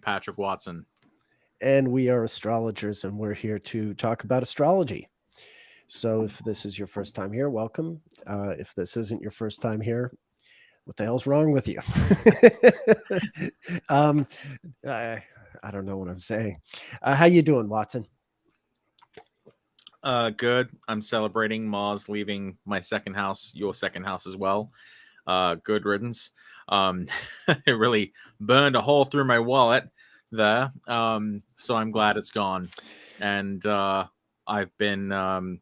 Patrick Watson. And we are astrologers, and we're here to talk about astrology. So if this is your first time here, welcome. If this isn't your first time here, what the hell's wrong with you? I don't know what I'm saying. How you doing, Watson? Good. I'm celebrating Mars leaving my second house, your second house as well. Good riddance. It really burned a hole through my wallet there. So I'm glad it's gone. And I've been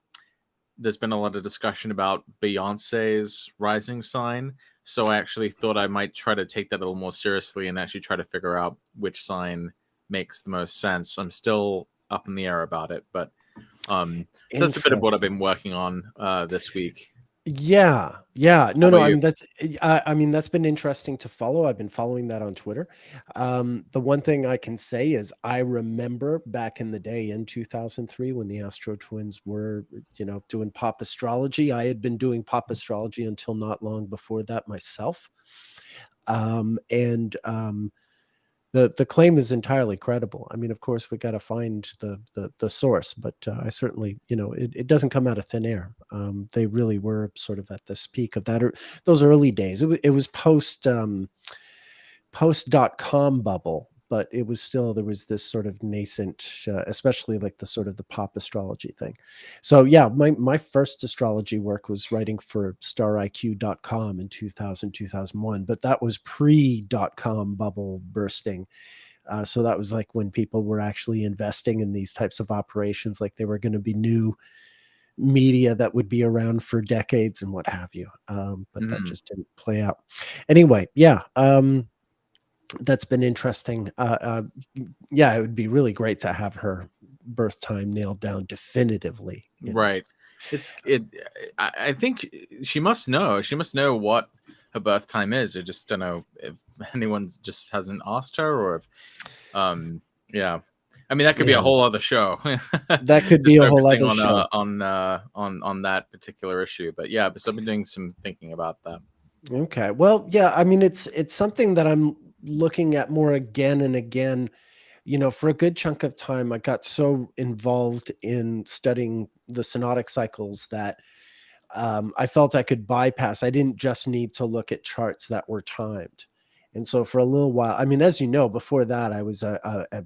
there's been a lot of discussion about Beyonce's rising sign. So I actually thought I might try to take that a little more seriously and actually try to figure out which sign makes the most sense. I'm still up in the air about it, but so that's a bit of what I've been working on this week. Yeah. No. I mean that's been interesting to follow. I've been following that on Twitter. The one thing I can say is I remember back in the day in 2003 when the Astro Twins were, doing pop astrology. I had been doing pop astrology until not long before that myself. The claim is entirely credible. I mean, of course, we got to find the source, but I certainly, it doesn't come out of thin air. They really were sort of at this peak of that, those early days. It was post .com bubble, but it was still, there was this sort of nascent, especially like the sort of the pop astrology thing. So yeah, my first astrology work was writing for stariq.com in 2001, but that was pre.com bubble bursting. So that was like when people were actually investing in these types of operations, like they were going to be new media that would be around for decades and what have you. But that just didn't play out. Anyway, yeah. That's been interesting. Yeah, it would be really great to have her birth time nailed down definitively. Right. I think she must know. She must know what her birth time is. I just don't know if anyone just hasn't asked her, or if, yeah. I mean, that could be a whole other show. That could be a whole other show on that particular issue. But yeah, so I've been doing some thinking about that. Okay. Well, yeah. I mean, it's something that I'm looking at more again and again. For a good chunk of time, I got so involved in studying the synodic cycles that I felt I could bypass. I didn't just need to look at charts that were timed. And so for a little while, I mean, as you know, before that, I was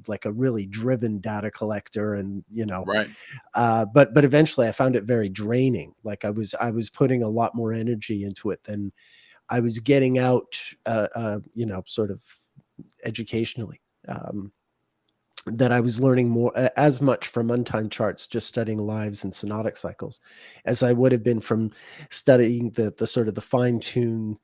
like a really driven data collector, and right. But eventually, I found it very draining. Like I was putting a lot more energy into it than I was getting out, sort of educationally. That I was learning more as much from untimed charts, just studying lives and synodic cycles, as I would have been from studying the sort of the fine-tuned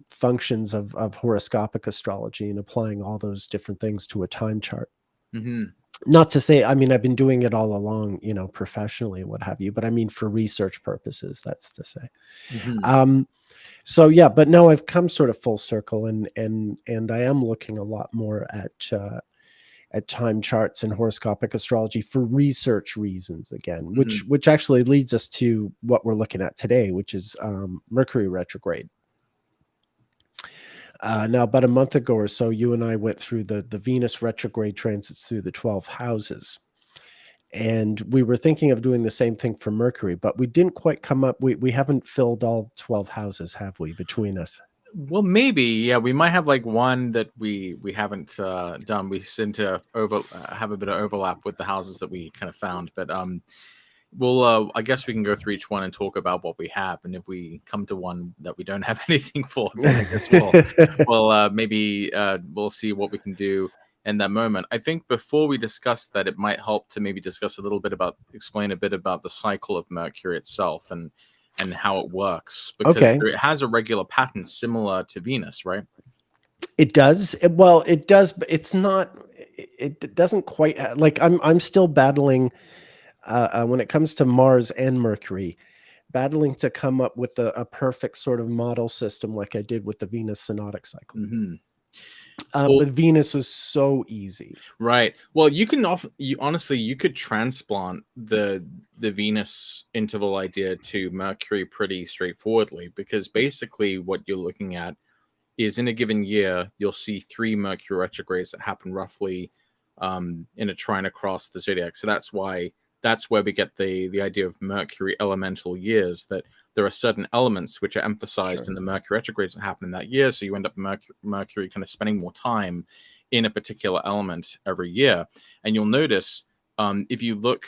functions of horoscopic astrology and applying all those different things to a time chart. Mm-hmm. Not to say, I mean, I've been doing it all along, professionally and what have you, but I mean, for research purposes, that's to say. Mm-hmm. So yeah, but now I've come sort of full circle, and I am looking a lot more at time charts and horoscopic astrology for research reasons again, which actually leads us to what we're looking at today, which is Mercury retrograde. Now, about a month ago or so, you and I went through the Venus retrograde transits through the 12 houses. And we were thinking of doing the same thing for Mercury, but we didn't quite come up. We haven't filled all 12 houses, have we, between us? Well, maybe. Yeah, we might have like one that we haven't done. We seem to have a bit of overlap with the houses that we kind of found. But we'll I guess we can go through each one and talk about what we have. And if we come to one that we don't have anything for, then I guess we'll see what we can do in that moment. I think before we discuss that, it might help to maybe discuss explain a bit about the cycle of Mercury itself and how it works, because it has a regular pattern similar to Venus, right? It does. Well, it does, but it's not. It doesn't quite like I'm still battling when it comes to Mars and Mercury, battling to come up with a perfect sort of model system like I did with the Venus synodic cycle. Mm-hmm. But Venus is so easy, right? Well, you could transplant the Venus interval idea to Mercury pretty straightforwardly, because basically what you're looking at is in a given year, you'll see 3 Mercury retrogrades that happen roughly in a trine across the zodiac. So that's where we get the idea of Mercury elemental years, that there are certain elements which are emphasized in the Mercury retrogrades that happen in that year. So you end up Mercury kind of spending more time in a particular element every year. And you'll notice if you look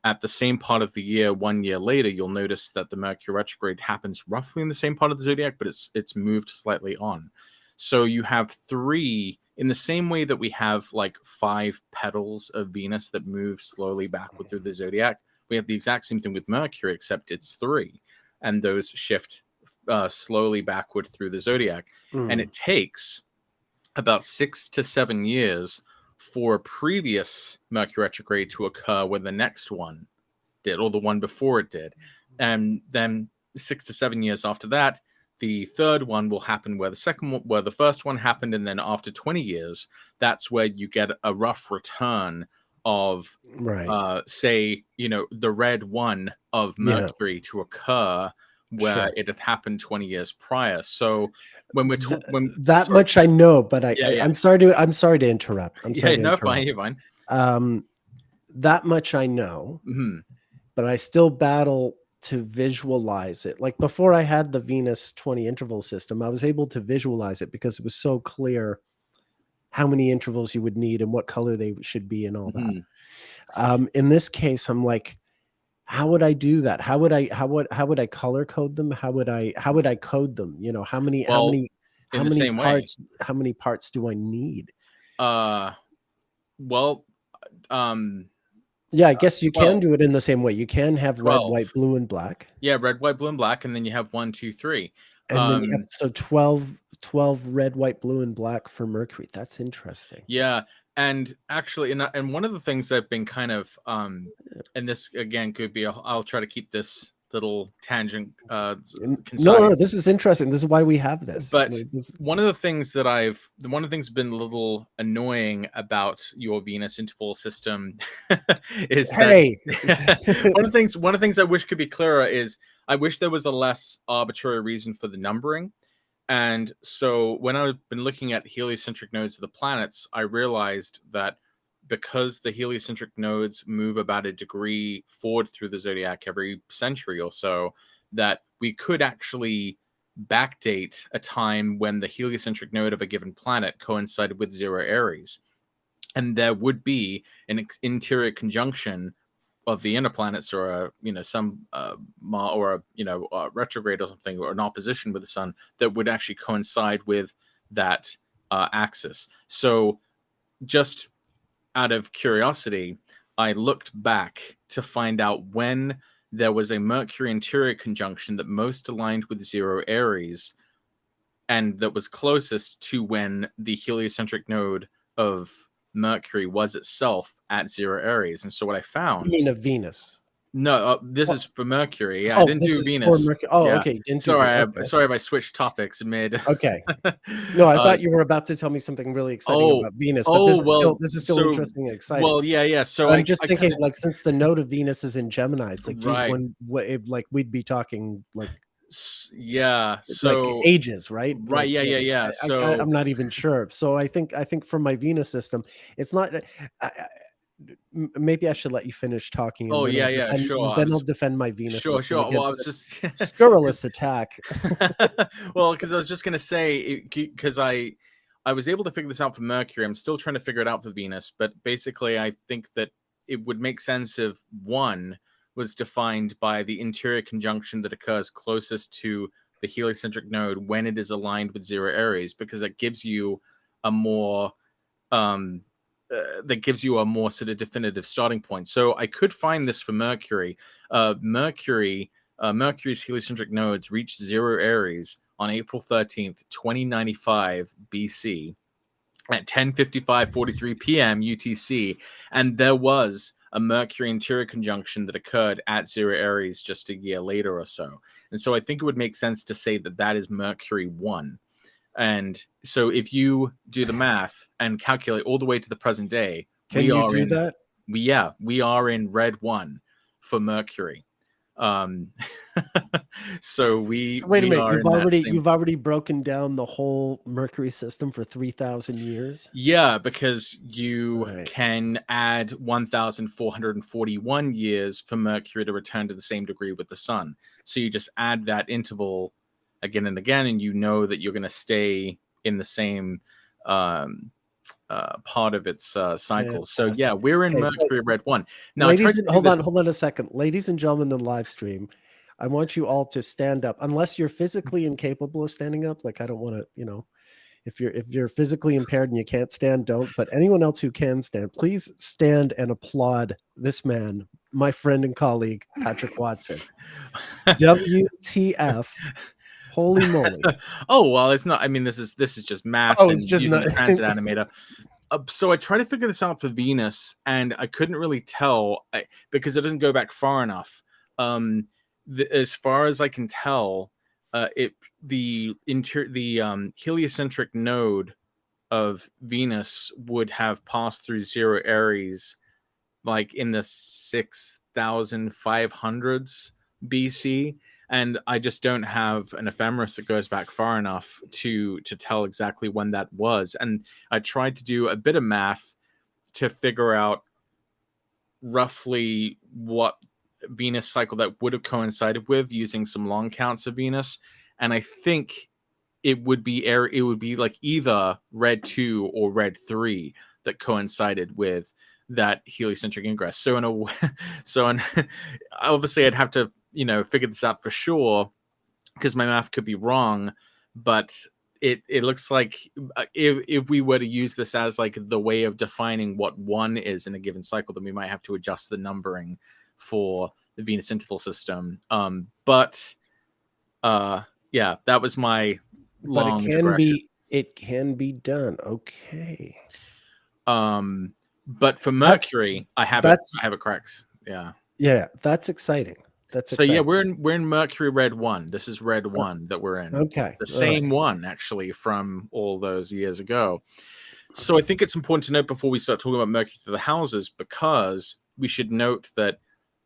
at the same part of the year 1 year later, you'll notice that the Mercury retrograde happens roughly in the same part of the zodiac, but it's moved slightly on. So you have 3, in the same way that we have like 5 petals of Venus that move slowly backward through the zodiac. We have the exact same thing with Mercury, except it's 3, and those shift slowly backward through the zodiac. And it takes about 6 to 7 years for a previous Mercury retrograde to occur when the next one did, or the one before it did. And then 6 to 7 years after that, the third one will happen where the first one happened, and then after 20 years, that's where you get a rough return of, say, the red one of Mercury to occur where it had happened 20 years prior. So when we're much I know, but I'm sorry to interrupt. Fine, you're fine. That much I know, but I still battle to visualize it. Like before I had the Venus 20 interval system, I was able to visualize it because it was so clear how many intervals you would need and what color they should be and all that. In this case, I'm like, how would I do that? How would I color code them? How would I code them? How many parts do I need? Yeah, I guess you can do it in the same way. You can have 12. Red, white, blue, and black. Yeah, red, white, blue, and black, and then you have 1, 2, 3. And then you have 12 red, white, blue, and black for Mercury. That's interesting. Yeah, and actually, and one of the things I've been kind of, and this again could be, I'll try to keep this little tangent concise. No, this is interesting. This is why we have this. But one of the things that's been a little annoying about your Venus interval system is that one of the things I wish could be clearer is I wish there was a less arbitrary reason for the numbering. And so when I've been looking at heliocentric nodes of the planets, I realized that because the heliocentric nodes move about a degree forward through the zodiac every century or so, that we could actually backdate a time when the heliocentric node of a given planet coincided with 0 Aries. And there would be an interior conjunction of the inner planets, or a retrograde or something, or an opposition with the sun that would actually coincide with that axis. So just out of curiosity, I looked back to find out when there was a Mercury interior conjunction that most aligned with 0 Aries, and that was closest to when the heliocentric node of Mercury was itself at 0 Aries. And so what I found... You mean of Venus? No, this is for Mercury. Yeah, I didn't do Venus. Okay. Sorry if I switched topics mid. Okay. No, I thought you were about to tell me something really exciting about Venus, but this is still interesting and exciting. Well, yeah. So I'm just thinking, like, since the node of Venus is in Gemini, it's like, geez, we'd be talking like... Yeah, so like ages, right? Right, yeah. So I'm not even sure. So I think for my Venus system, it's not... maybe I should let you finish talking. And sure. Then I'll defend my Venus. Sure. Well, I was just scurrilous attack. Well, because I was just gonna say, because I was able to figure this out for Mercury. I'm still trying to figure it out for Venus, but basically, I think that it would make sense if one was defined by the interior conjunction that occurs closest to the heliocentric node when it is aligned with 0 Aries, because that gives you a more sort of definitive starting point. So I could find this for Mercury. Mercury's heliocentric nodes reached 0 Aries on April 13th, 2095 BC at 10:55:43 p.m. UTC, and there was a Mercury interior conjunction that occurred at 0 Aries just a year later or so. And so I think it would make sense to say that that is Mercury 1. And so if you do the math and calculate all the way to the present day, we are in red 1 for Mercury. Um, so we Wait a we minute, are in that same. you've already broken down the whole Mercury system for 3,000 years? Yeah, because you Right. can add 1,441 years for Mercury to return to the same degree with the sun. So you just add that interval again and again, and you know that you're going to stay in the same part of its cycle. So yeah, Fantastic. we're in Okay, so Mercury Red 1. Now I tried ladies to and do this. hold on a second. Ladies and gentlemen in the live stream, I want you all to stand up unless you're physically incapable of standing up. Like I don't want to, if you're physically impaired and you can't stand, don't. But anyone else who can stand, please stand and applaud this man, my friend and colleague, Patrick Watson. WTF. Holy moly. Oh well, it's not. I mean, this is just math Oh, it's and just using not the transit animator. So I tried to figure this out for Venus, and I couldn't really tell because it doesn't go back far enough. As far as I can tell, the heliocentric node of Venus would have passed through zero Aries like in the 6,500s BC, and I just don't have an ephemeris that goes back far enough to tell exactly when that was. And I tried to do a bit of math to figure out roughly what Venus cycle that would have coincided with using some long counts of Venus, and I think it would be like either red 2 or red 3 that coincided with that heliocentric ingress. So obviously I'd have to figure this out for sure because my math could be wrong, but it looks like if we were to use this as like the way of defining what 1 is in a given cycle, then we might have to adjust the numbering for the Venus interval system. But yeah, that was my But long digression. it can be done. Okay. But for Mercury, I have it correct. Yeah. Yeah, that's exciting. That's So yeah, exciting. we're in Mercury Red 1. This is Red 1 that we're in. Okay. The All right. same one actually from all those years ago. So I think it's important to note before we start talking about Mercury through the houses, because we should note that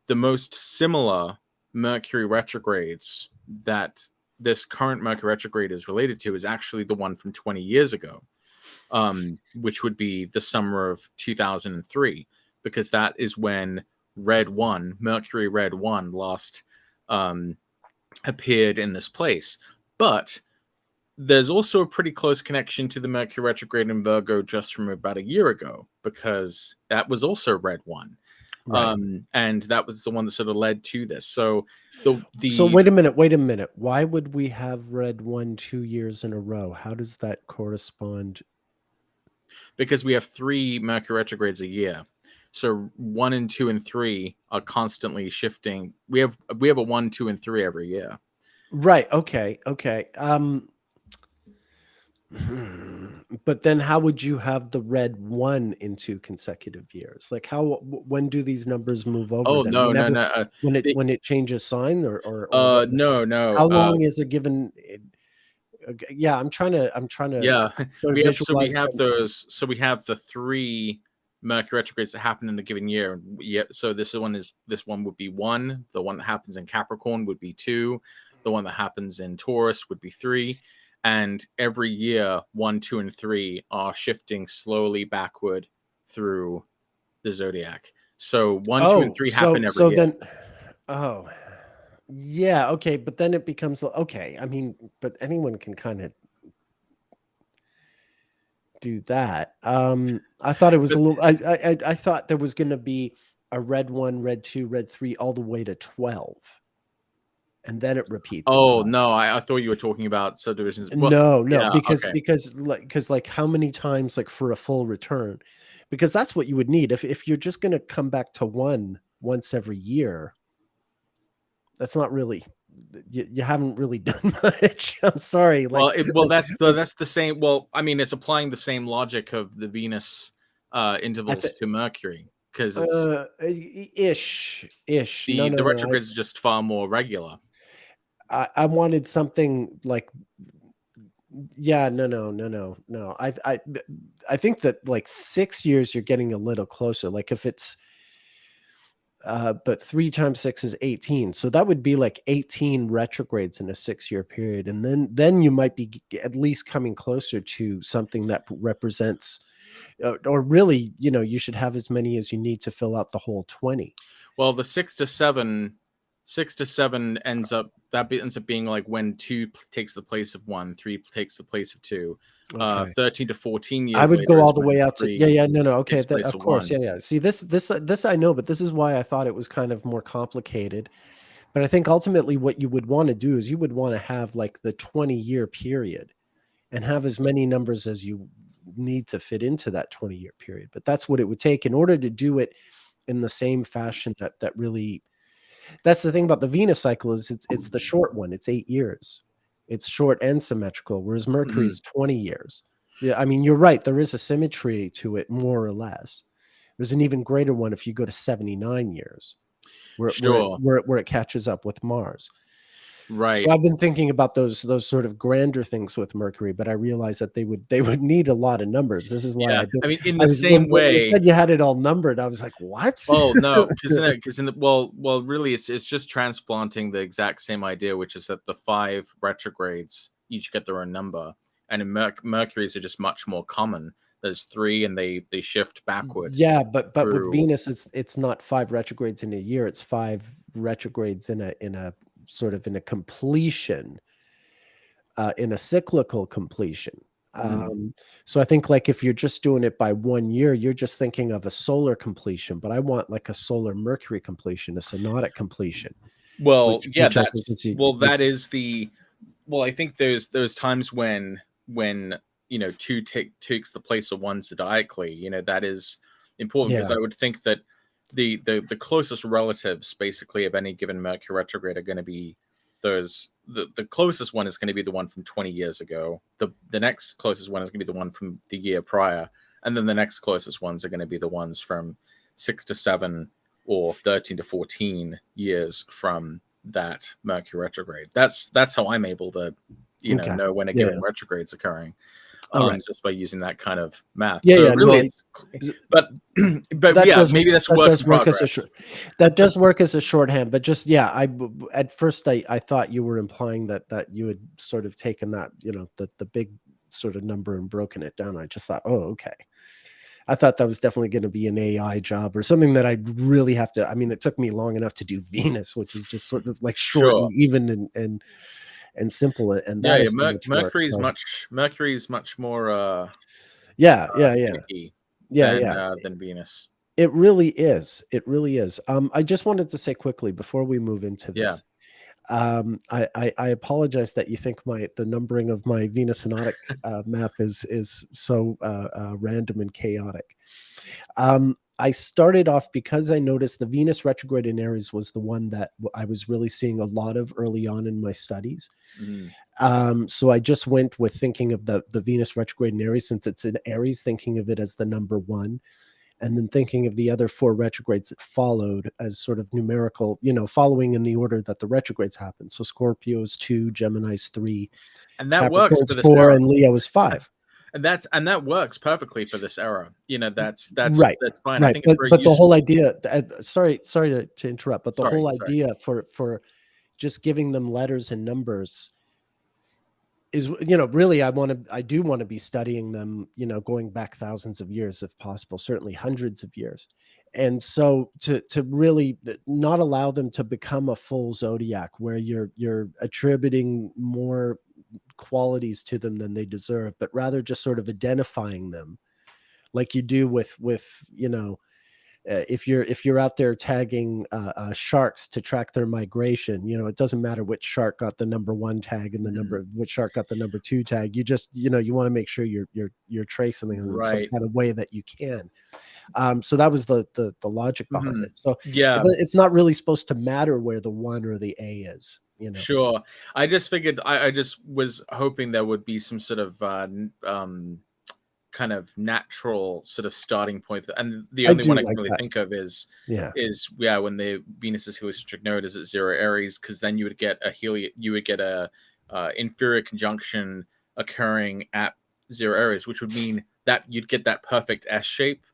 the most similar Mercury retrogrades that this current Mercury retrograde is related to is actually the one from 20 years ago, which would be the summer of 2003, because that is when Red 1, Mercury Red 1, last appeared in this place. But there's also a pretty close connection to the Mercury retrograde in Virgo just from about a year ago, because that was also Red 1. Right. And that was the one that sort of led to this. So So wait a minute. Why would we have Red 1 2 years in a row? How does that correspond? Because we have 3 Mercury retrogrades a year. So 1 and 2 and 3 are constantly shifting. We have a 1, 2, and 3 every year. Right. Okay. But then how would you have the Red 1 in 2 consecutive years? Like when do these numbers move over? Oh then? no. When it changes sign or no. how long is a given? Yeah, I'm trying to Yeah, sort of we have visualize. we have the 3 Mercury retrogrades that happen in a given year. Yeah, so this one would be 1. The one that happens in Capricorn would be 2. The one that happens in Taurus would be 3. And every year, 1, 2, and 3 are shifting slowly backward through the zodiac. So 1, 2, and 3 happen every year. Then, oh, yeah, okay, but then it becomes okay. I mean, but anyone can kind of do that. I thought it was a little. I thought there was going to be a Red 1, Red 2, Red 3, all the way to 12. And then it repeats. Oh no, I thought you were talking about subdivisions. Well, no, yeah, because okay. like how many times like for a full return? Because that's what you would need if you're just going to come back to 1 once every year. That's not really. You haven't really done much. I'm sorry. That's the same. Well, I mean, it's applying the same logic of the Venus intervals to Mercury, because ish. The retrogrades is just far more regular. I wanted something like, yeah, no. I think that like 6 years you're getting a little closer. Like if it's but 3 times 6 is 18. So that would be like 18 retrogrades in a 6-year period. And then you might be at least coming closer to something that represents, or really, you should have as many as you need to fill out the whole 20. Well, the 6 to 7 ends up being like when 2 takes the place of 1, 3 takes the place of 2. Okay. 13 to 14 I years would later go is all the when way out to 3 no. Okay, takes the place of of course. 1. Yeah. See, this I know, but this is why I thought it was kind of more complicated. But I think ultimately what you would want to do is you would want to have like the 20-year period and have as many numbers as you need to fit into that 20-year period. But that's what it would take in order to do it in the same fashion that really, that's the thing about the Venus cycle, is it's the short one. It's 8 years. It's short and symmetrical, whereas Mercury is 20 years. Yeah, I mean, you're right. There is a symmetry to it, more or less. There's an even greater one if you go to 79 years, Sure. where it catches up with Mars. Right. So I've been thinking about those sort of grander things with Mercury, but I realized that they would need a lot of numbers. This is why Yeah. I did. I mean, in I the was same when you way. said you had it all numbered, I was like, what? Oh no, because really, it's just transplanting the exact same idea, which is that the 5 retrogrades each get their own number, and in Mercury's are just much more common. There's 3, and they shift backward. Yeah, but with Through. Venus, it's not 5 retrogrades in a year. It's 5 retrogrades in a sort of in a completion, in a cyclical completion. So I think like if you're just doing it by 1 year, you're just thinking of a solar completion. But I want like a solar Mercury completion, a synodic completion. Well, Which yeah, I think is that is the. Well, I think there's times when 2 takes the place of 1 zodiacally. That is important, because yeah. I would think that the closest relatives basically of any given Mercury retrograde are going to be the closest one is going to be the one from 20 years ago. The next closest one is going to be the one from the year prior, and then the next closest ones are going to be the ones from 6 to 7 or 13 to 14 years from that Mercury retrograde. That's how I'm able to Okay. know when a given retrograde's occurring. All right. Just by using that kind of math. Yeah, So yeah, really, no, it's but yeah, maybe that's works in progress. That does work as a shorthand. But just at first I thought you were implying that you had sort of taken that the big sort of number and broken it down. I just thought, oh, okay. I thought that was definitely going to be an AI job or something that I'd really have to. I mean, it took me long enough to do Venus, which is just sort of like short Sure. and even and simple, and Yeah, that yeah. is so much work. Mercury's much more Yeah, finicky than Venus. It really is. It really is. I just wanted to say quickly before we move into Yeah. this. I apologize that you think the numbering of my Venus synodic map is so random and chaotic. I started off because I noticed the Venus retrograde in Aries was the one that I was really seeing a lot of early on in my studies. So I just went with thinking of the Venus retrograde in Aries, since it's in Aries, thinking of it as the number 1. And then thinking of the other 4 retrogrades that followed as sort of numerical, following in the order that the retrogrades happened. So Scorpio's 2, Gemini's 3, And that works for Capricorn's this 4, era. and Leo is 5. And that works perfectly for this era. That's right. fine. Right. I think it's very but the whole useful. idea, sorry to interrupt, but the whole idea for just giving them letters and numbers is, really, I do want to be studying them, going back thousands of years if possible, certainly hundreds of years. And so to really not allow them to become a full zodiac where you're attributing more qualities to them than they deserve, but rather just sort of identifying them like you do with if you're out there tagging sharks to track their migration, it doesn't matter which shark got the number 1 tag and which shark got the number 2 tag. You just you want to make sure you're tracing them in some kind of way that you can. So that was the logic behind it. So it's not really supposed to matter where the 1 or the A is. Sure. I just figured I just was hoping there would be some sort of kind of natural sort of starting point, and the only one I can really think of is when the Venus's heliocentric node is at 0 Aries, because then you would get a inferior conjunction occurring at 0 Aries, which would mean that you'd get that perfect S shape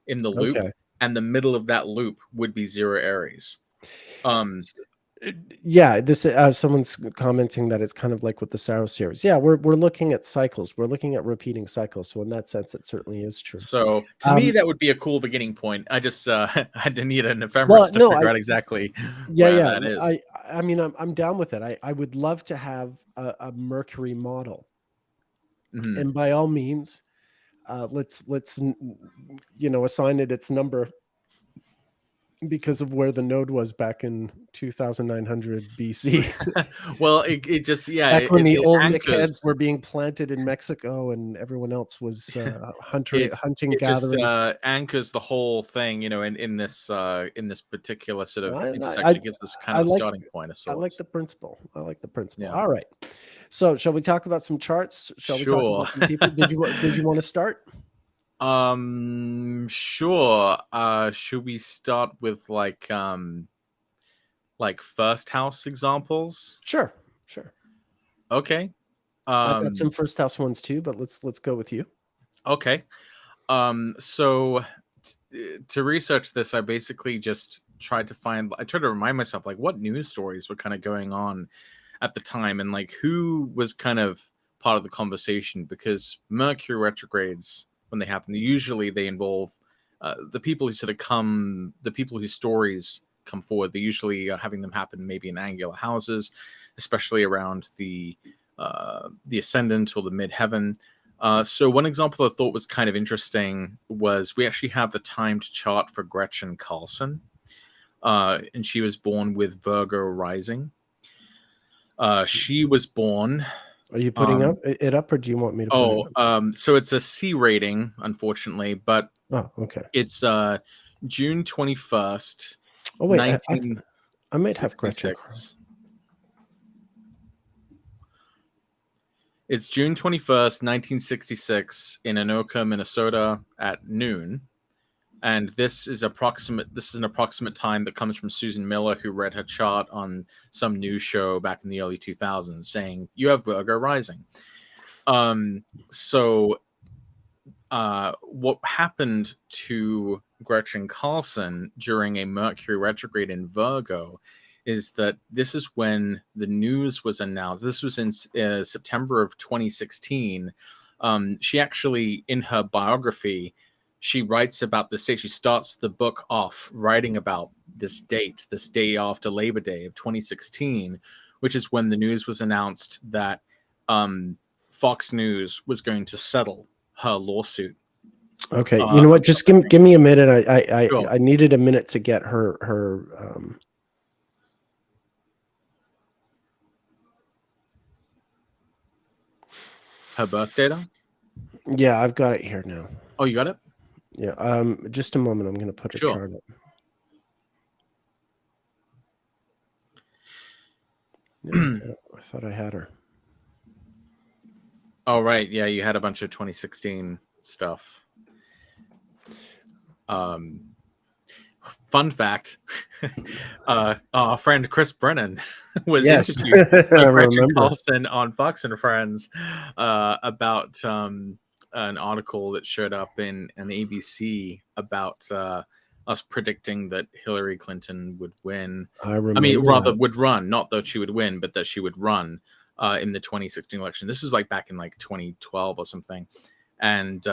in the loop, and the middle of that loop would be 0 Aries. Yeah, this someone's commenting that it's kind of like with the Saros series. Yeah, we're looking at cycles. We're looking at repeating cycles. So in that sense, it certainly is true. So to me, that would be a cool beginning point. I just I need an well, ephemeris to no, figure out exactly where yeah. that is. I mean, I'm down with it. I would love to have a Mercury model, and by all means, let's assign it its number because of where the node was back in 2900 BC. Well, it just back when the it Olmec anchors. heads were being planted in Mexico and everyone else was hunting, It just gathering. anchors the whole thing, in this particular sort of. It just I, actually gives this kind I of a like starting point of I like sorts. the principle. I like the principle. Yeah. All right. So shall we talk about some charts? Shall we talk about some people? Did you want to start? Sure. Should we start with like first house examples? Sure. Okay. I've got some first house ones too, but let's go with you. Okay. So to research this, I basically just tried to remind myself like what news stories were kind of going on at the time and like who was kind of part of the conversation, because Mercury retrogrades, when they happen, usually they involve the people who the people whose stories come forward. They usually are having them happen maybe in angular houses, especially around the ascendant or the midheaven. So one example I thought was kind of interesting was we actually have the timed chart for Gretchen Carlson, and she was born with Virgo rising. She was born. Are you putting it up, or do you want me to put it up? So it's a C rating, unfortunately, but okay. It's June 21st. Oh wait, I might have Gretchen. It's June 21st, 1966 in Anoka, Minnesota at noon. And this is an approximate time that comes from Susan Miller, who read her chart on some news show back in the early 2000s saying, you have Virgo rising. So what happened to Gretchen Carlson during a Mercury retrograde in Virgo is that this is when the news was announced. This was in September of 2016. She actually, in her biography, she writes about this date. She starts the book off writing about this date, this day after Labor Day of 2016, which is when the news was announced that Fox News was going to settle her lawsuit. Okay, you know what? Just give me a minute. I needed a minute to get her birth data. Yeah, I've got it here now. Oh, you got it? Yeah. Just a moment. I'm going to put a chart up. Yeah, I thought I had her. Oh, right. Yeah, you had a bunch of 2016 stuff. Fun fact, our friend Chris Brennan was interviewed by Gretchen Carlson on Fox and Friends about an article that showed up in an ABC about us predicting that Hillary Clinton would win. I mean, rather would run, not that she would win, but that she would run in the 2016 election. This was like back in like 2012 or something. And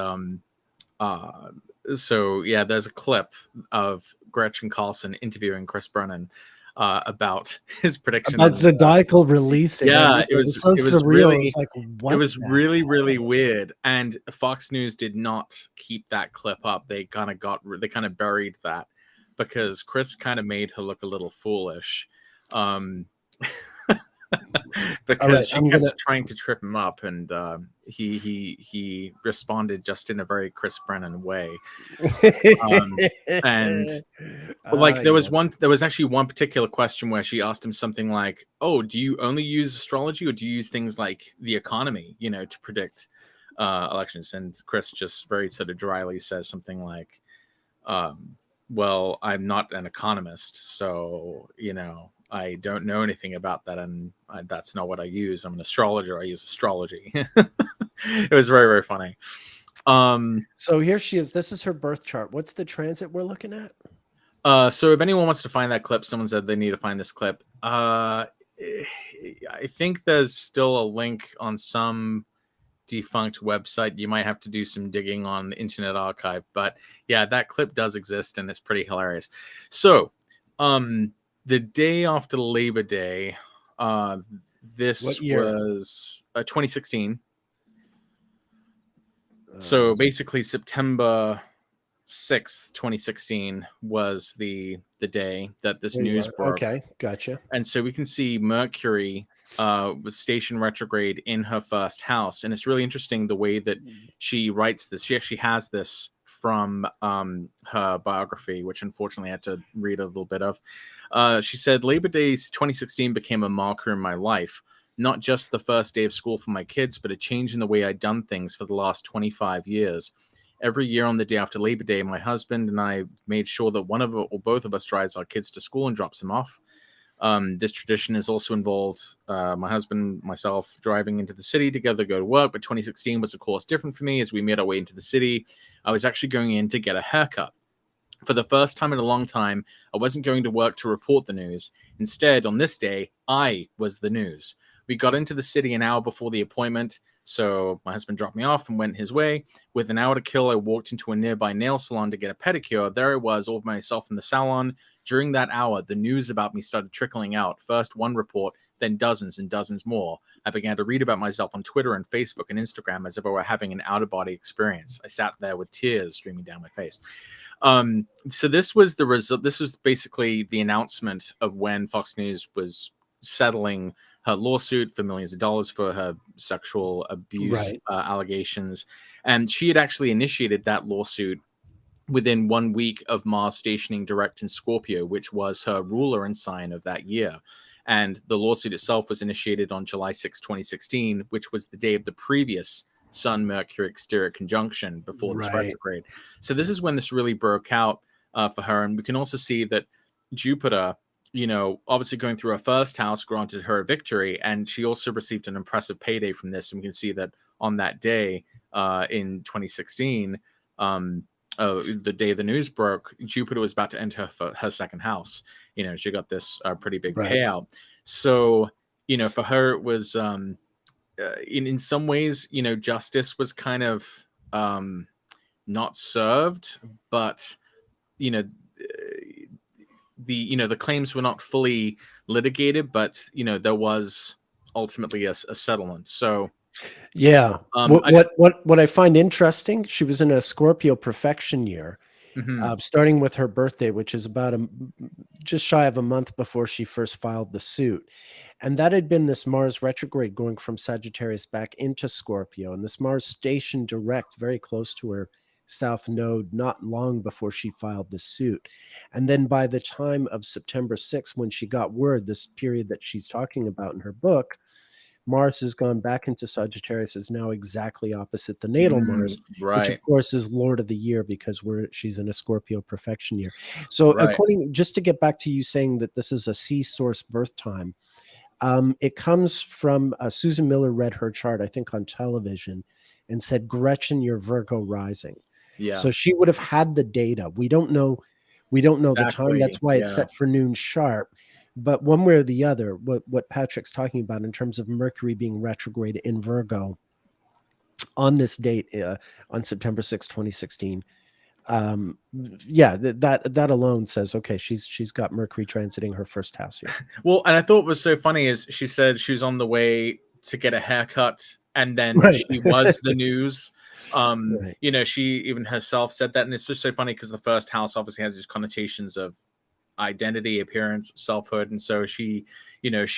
so yeah, there's a clip of Gretchen Carlson interviewing Chris Brennan about his prediction about zodiacal releasing. Yeah, it was so surreal. Really, it was like, what? It was really weird. And Fox News did not keep that clip up. They kind of buried that because Chris kind of made her look a little foolish. Because she kept trying to trip him up, and he responded just in a very Chris Brennan way. And like there was actually one particular question where she asked him something like, "Oh, do you only use astrology, or do you use things like the economy, to predict elections?" And Chris just very sort of dryly says something like, "Well, I'm not an economist, so I don't know anything about that, and that's not what I use. I'm an astrologer. I use astrology." It was very, very funny. So here she is. This is her birth chart. What's the transit we're looking at? So if anyone wants to find that clip, someone said they need to find this clip. I think there's still a link on some defunct website. You might have to do some digging on Internet Archive, but yeah, that clip does exist and it's pretty hilarious. So, the day after Labor Day, this was 2016. So basically, September 6th, 2016 was the day that this news broke. Okay, gotcha. And so we can see Mercury was stationed retrograde in her first house. And it's really interesting the way that she writes this. She actually has this from her biography, which unfortunately I had to read a little bit of. She said, Labor Day 2016 became a marker in my life. Not just the first day of school for my kids, but a change in the way I'd done things for the last 25 years. Every year on the day after Labor Day, my husband and I made sure that one of or both of us drives our kids to school and drops them off. This tradition has also involved my husband, myself, driving into the city together to go to work. But 2016 was, of course, different for me. As we made our way into the city, I was actually going in to get a haircut. For the first time in a long time, I wasn't going to work to report the news. Instead, on this day, I was the news. We got into the city an hour before the appointment, so my husband dropped me off and went his way. With an hour to kill, I walked into a nearby nail salon to get a pedicure. There I was, all by myself in the salon. During that hour, the news about me started trickling out. First one report, then dozens and dozens more. I began to read about myself on Twitter and Facebook and Instagram as if I were having an out-of-body experience. I sat there with tears streaming down my face. So this was the result. This was basically the announcement of when Fox News was settling her lawsuit for millions of dollars for her sexual abuse allegations. And she had actually initiated that lawsuit within 1 week of Mars stationing direct in Scorpio, which was her ruler and sign of that year. And the lawsuit itself was initiated on July 6, 2016, which was the day of the previous Sun-Mercury exterior conjunction before this retrograde. So this is when this really broke out for her. And we can also see that Jupiter, obviously going through her first house, granted her a victory, and she also received an impressive payday from this. And we can see that on that day in 2016, the day the news broke, Jupiter was about to enter her second house. She got this pretty big payout. So, for her, it was in some ways, justice was kind of not served, but the claims were not fully litigated, but there was ultimately a settlement. So what I find interesting, she was in a Scorpio perfection year, starting with her birthday, which is about just shy of a month before she first filed the suit. And that had been this Mars retrograde going from Sagittarius back into Scorpio, and this Mars stationed direct very close to her south node not long before she filed the suit. And then by the time of September 6th, when she got word, this period that she's talking about in her book, Mars has gone back into Sagittarius, is now exactly opposite the natal Mars, which of course is Lord of the Year because she's in a Scorpio perfection year. So just to get back to you saying that this is a C source birth time, it comes from Susan Miller read her chart, I think on television, and said, Gretchen, you're Virgo rising. Yeah. So she would have had the data. We don't know the time. That's why it's set for noon sharp. But one way or the other, what Patrick's talking about in terms of Mercury being retrograde in Virgo on this date, on September 6, 2016, that alone says, okay, she's got Mercury transiting her first house here. Well, and I thought what was so funny is she said she was on the way to get a haircut, and then she was the news. She even herself said that, and it's just so funny because the first house obviously has these connotations of identity, appearance, selfhood, and so she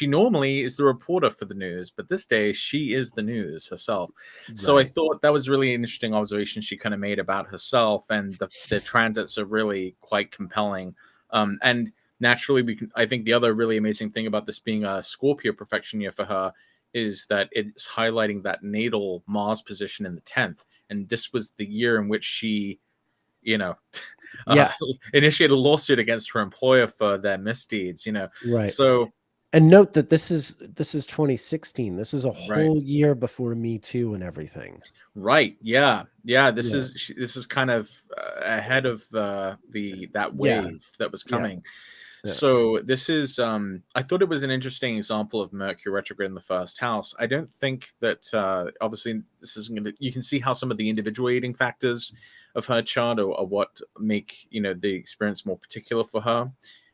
normally is the reporter for the news, but this day she is the news herself. So I thought that was really an interesting observation she kind of made about herself, and the transits are really quite compelling. And naturally, I think the other really amazing thing about this being a Scorpio perfection year for her is that it's highlighting that natal Mars position in the 10th, and this was the year in which she initiate a lawsuit against her employer for their misdeeds, So And note that this is 2016. This is a Right. whole year before Me Too and everything. Right. Yeah. Yeah. This Yeah. is kind of ahead of that Yeah. wave that was Yeah. coming. Yeah. So this is I thought it was an interesting example of Mercury retrograde in the first house. I don't think that obviously this is going to, you can see how some of the individuating factors of her chart are what make, you know, the experience more particular for her.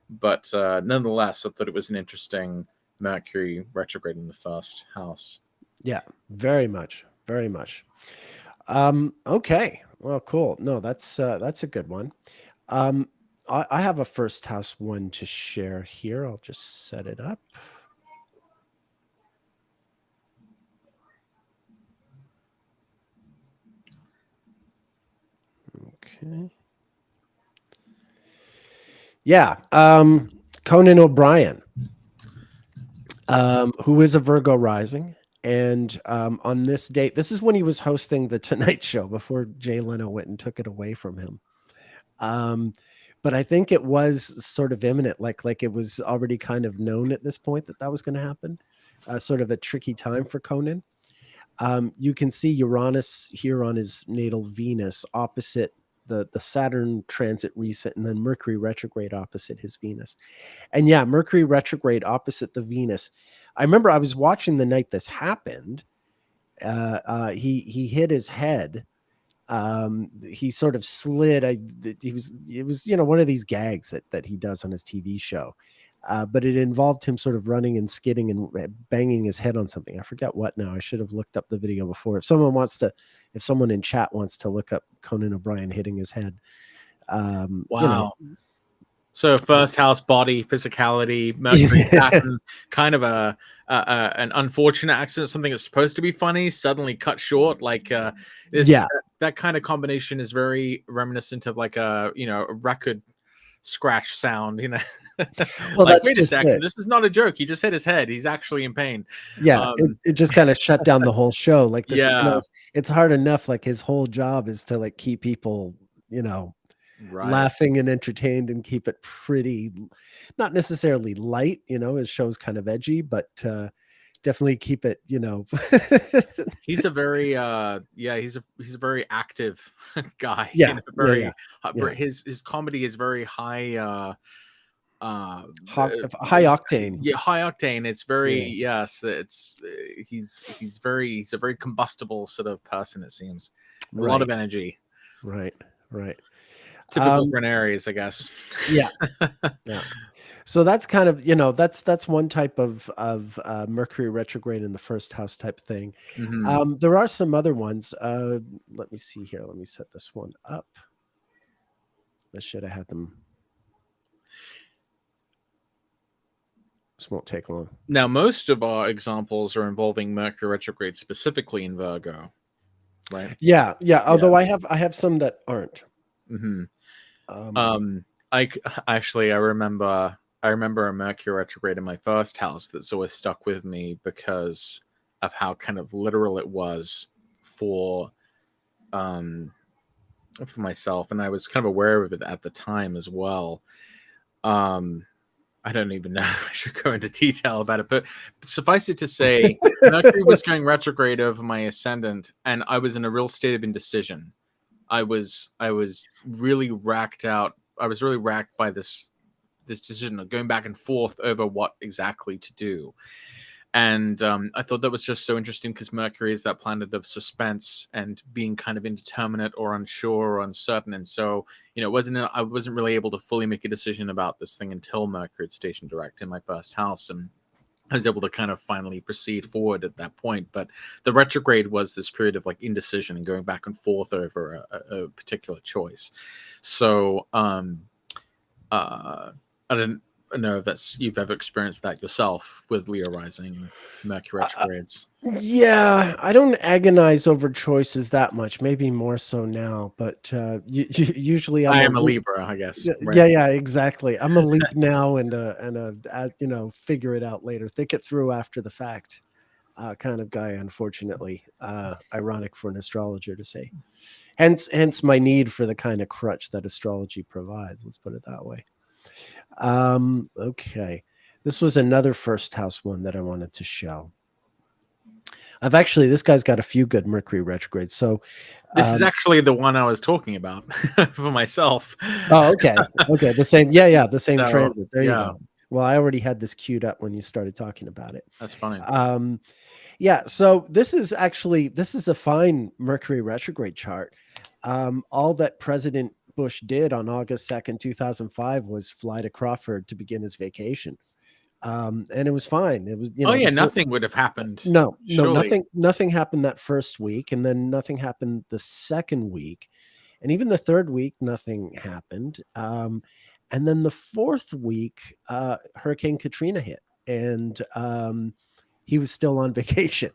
But nonetheless, I thought it was an interesting Mercury retrograde in the first house. Yeah. Very much. Very much. Okay. Well, cool. No, that's a good one. I have a first house one to share here. I'll just set it up. Okay. Yeah. Conan O'Brien, who is a Virgo rising. And on this date, this is when he was hosting the Tonight Show before Jay Leno went and took it away from him. But I think it was sort of imminent, like it was already kind of known at this point that was going to happen. Sort of a tricky time for Conan. You can see Uranus here on his natal Venus opposite the Saturn transit recent, and then Mercury retrograde opposite his Venus. And yeah, Mercury retrograde opposite the Venus. I remember I was watching the night this happened. He hit his head. He sort of slid. It was, you know, one of these gags that he does on his TV show. But it involved him sort of running and skidding and banging his head on something. I forget what now. I should have looked up the video before. If someone in chat wants to look up Conan O'Brien hitting his head. Wow. You know. So first house, body, physicality, Mercury, Saturn, kind of an unfortunate accident, something that's supposed to be funny, suddenly cut short. Like that kind of combination is very reminiscent of like a record scratch sound, you know. Well, like, that's wait a just second, it. this is not a joke. He just hit his head. He's actually in pain. Yeah, it just kind of shut down the whole show. Like this, Yeah. you know, it's hard enough. Like his whole job is to like keep people, you know, Right. laughing and entertained and keep it pretty, not necessarily light. You know, his show's kind of edgy, but definitely keep it, you know. He's a very he's a very active guy. Yeah, you know, very yeah. his comedy is very high high octane. Yeah, high octane. It's very Yeah. it's he's a very combustible sort of person, it seems. A Right. lot of energy. Right. Typical for an Aries, I guess. Yeah. Yeah. So that's kind of, you know, that's one type of Mercury retrograde in the first house type thing. Mhm. There are some other ones. Let me see here. Let me set this one up. I should have had them. This won't take long. Now, most of our examples are involving Mercury retrograde specifically in Virgo, right? Yeah. Although I have some that aren't. Mm-hmm. I remember a Mercury retrograde in my first house that's always stuck with me because of how kind of literal it was for myself, and I was kind of aware of it at the time as well. I don't even know if I should go into detail about it, but suffice it to say, Mercury was going retrograde over my ascendant, and I was in a real state of indecision. I was really racked out. I was really racked by this decision of going back and forth over what exactly to do. And I thought that was just so interesting because Mercury is that planet of suspense and being kind of indeterminate or unsure or uncertain. And so, you know, I wasn't really able to fully make a decision about this thing until Mercury had stationed direct in my first house. And I was able to kind of finally proceed forward at that point. But the retrograde was this period of like indecision and going back and forth over a particular choice. So I don't know if you've ever experienced that yourself with Leo rising and Mercury retrogrades. Yeah, I don't agonize over choices that much. Maybe more so now, but usually I am a Libra, I guess. Right? Yeah, exactly. I'm a leap now and a you know, figure it out later, think it through after the fact kind of guy. Unfortunately, ironic for an astrologer to say. Hence my need for the kind of crutch that astrology provides. Let's put it that way. Okay. This was another first house one that I wanted to show. This guy's got a few good Mercury retrogrades. So this is actually the one I was talking about for myself. Oh, okay. Okay. The same. Yeah. The same transit. There you yeah. go. Well, I already had this queued up when you started talking about it. That's funny. Yeah. So this is a fine Mercury retrograde chart. All that President Bush did on August 2nd, 2005 was fly to Crawford to begin his vacation. And it was fine. It was, nothing would have happened. No, surely. nothing happened that first week. And then nothing happened the second week. And even the third week, nothing happened. And then the fourth week, Hurricane Katrina hit, and he was still on vacation.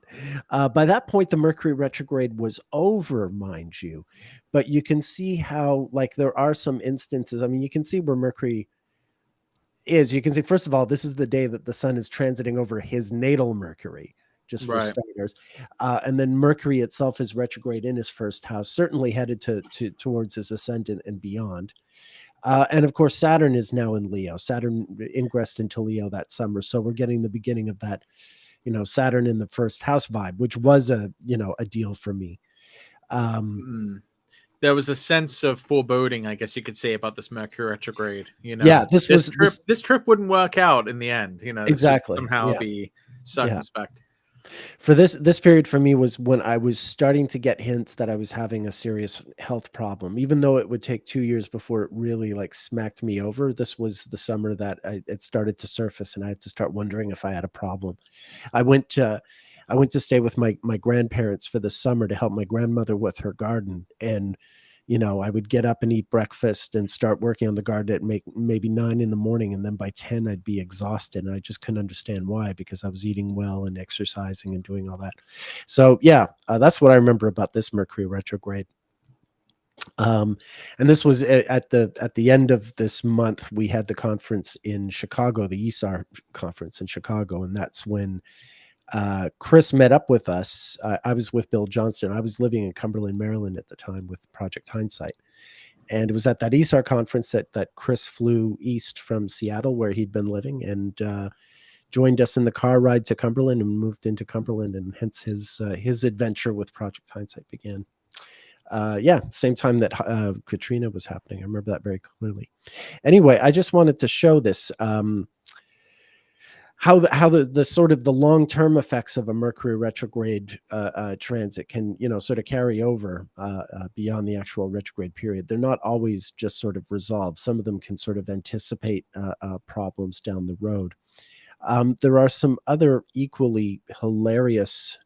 By that point, the Mercury retrograde was over, mind you. But you can see how, like, there are some instances. I mean, you can see where Mercury is. You can see, first of all, this is the day that the sun is transiting over his natal Mercury, just for starters. And then Mercury itself is retrograde in his first house, certainly headed towards his ascendant and beyond. And of course, Saturn is now in Leo. Saturn ingressed into Leo that summer. So we're getting the beginning of that, Saturn in the first house vibe, which was a deal for me. There was a sense of foreboding, I guess you could say, about this Mercury retrograde. Yeah, this trip wouldn't work out in the end. Exactly. Somehow be circumspect. Yeah. For this period for me was when I was starting to get hints that I was having a serious health problem, even though it would take 2 years before it really like smacked me over. This was the summer that it started to surface, and I had to start wondering if I had a problem. I went to stay with my grandparents for the summer to help my grandmother with her garden. And, I would get up and eat breakfast and start working on the garden at maybe 9 in the morning. And then by 10, I'd be exhausted. And I just couldn't understand why, because I was eating well and exercising and doing all that. So yeah, that's what I remember about this Mercury retrograde. And this was at the end of this month. We had the conference in Chicago, the ESAR conference in Chicago. And that's when Chris met up with us. I was with Bill Johnston. I was living in Cumberland, Maryland at the time with Project Hindsight. And it was at that ESAR conference that Chris flew east from Seattle, where he'd been living, and joined us in the car ride to Cumberland and moved into Cumberland. And hence his adventure with Project Hindsight began. Same time that Katrina was happening. I remember that very clearly. Anyway, I just wanted to show this. How the sort of the long-term effects of a Mercury retrograde transit can, sort of carry over beyond the actual retrograde period. They're not always just sort of resolved. Some of them can sort of anticipate problems down the road. There are some other equally hilarious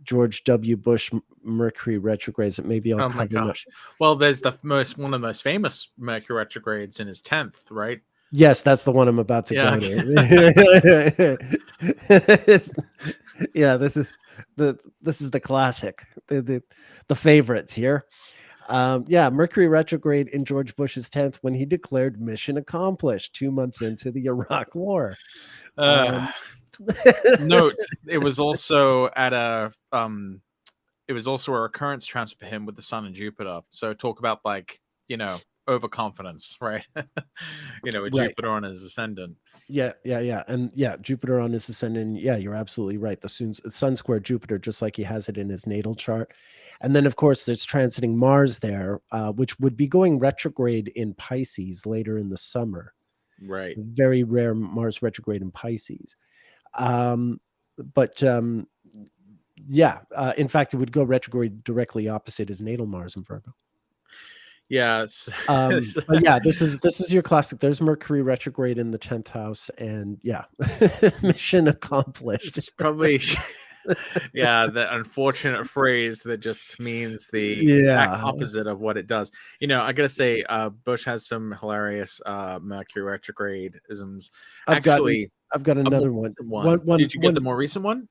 George W. Bush Mercury retrogrades that maybe I'll cover. Oh my gosh. Well, there's one of the most famous Mercury retrogrades in his 10th, right? Yes, that's the one I'm about to go to. Yeah, this is the classic, the favorites here. Mercury retrograde in George Bush's 10th, when he declared mission accomplished 2 months into the Iraq War. Note, it was also a recurrence transfer for him with the Sun and Jupiter. So talk about overconfidence, right? With right. Jupiter on his ascendant. Yeah. And Jupiter on his ascendant. Yeah, you're absolutely right. The Sun square Jupiter, just like he has it in his natal chart. And then, of course, there's transiting Mars there, which would be going retrograde in Pisces later in the summer. Right. Very rare Mars retrograde in Pisces. In fact, it would go retrograde directly opposite his natal Mars in Virgo. Yes. This is your classic. There's Mercury retrograde in the 10th house, and mission accomplished. It's probably the unfortunate phrase that just means the exact opposite of what it does. I gotta say, Bush has some hilarious Mercury retrograde isms. I've got another one. Did you get the more recent one?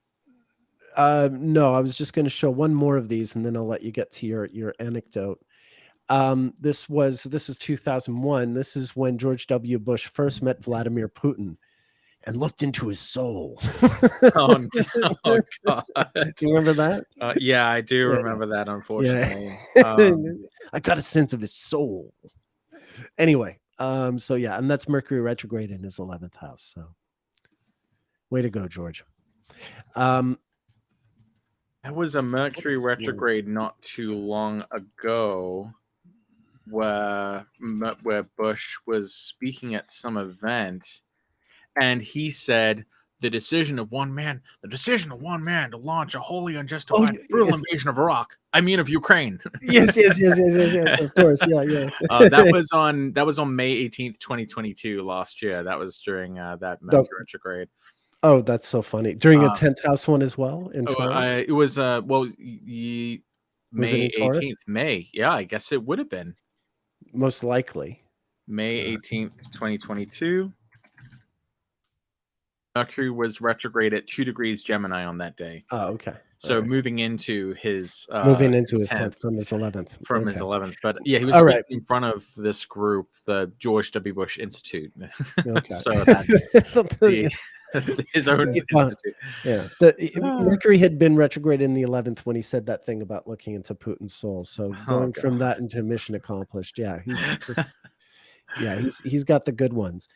No, I was just going to show one more of these, and then I'll let you get to your anecdote. This is 2001. This is when George W. Bush first met Vladimir Putin and looked into his soul. Oh God. Do you remember that? Yeah, I do remember that, unfortunately. I got a sense of his soul. Anyway, So yeah, and that's Mercury retrograde in his 11th house. So way to go, George. There was a Mercury retrograde not too long ago where Bush was speaking at some event, and he said the decision of one man to launch a wholly unjustified brutal invasion of Iraq. I mean of Ukraine. Yes. Of course, yeah. That was on May 18th, 2022, last year. That was during that Mercury retrograde. Oh, that's so funny. During a 10th house one as well in Taurus? It was May 18th. May. Yeah, I guess it would have been. Most likely. May 18th, 2022. Mercury was retrograde at 2 degrees Gemini on that day. Oh, okay. So moving into his 10th from his 11th. From his 11th. But yeah, he was speaking in front of this group, the George W. Bush Institute. Okay. So that's his own institute. Yeah. Mercury had been retrograde in the 11th when he said that thing about looking into Putin's soul. So going from that into mission accomplished. Yeah. He's just, he's got the good ones.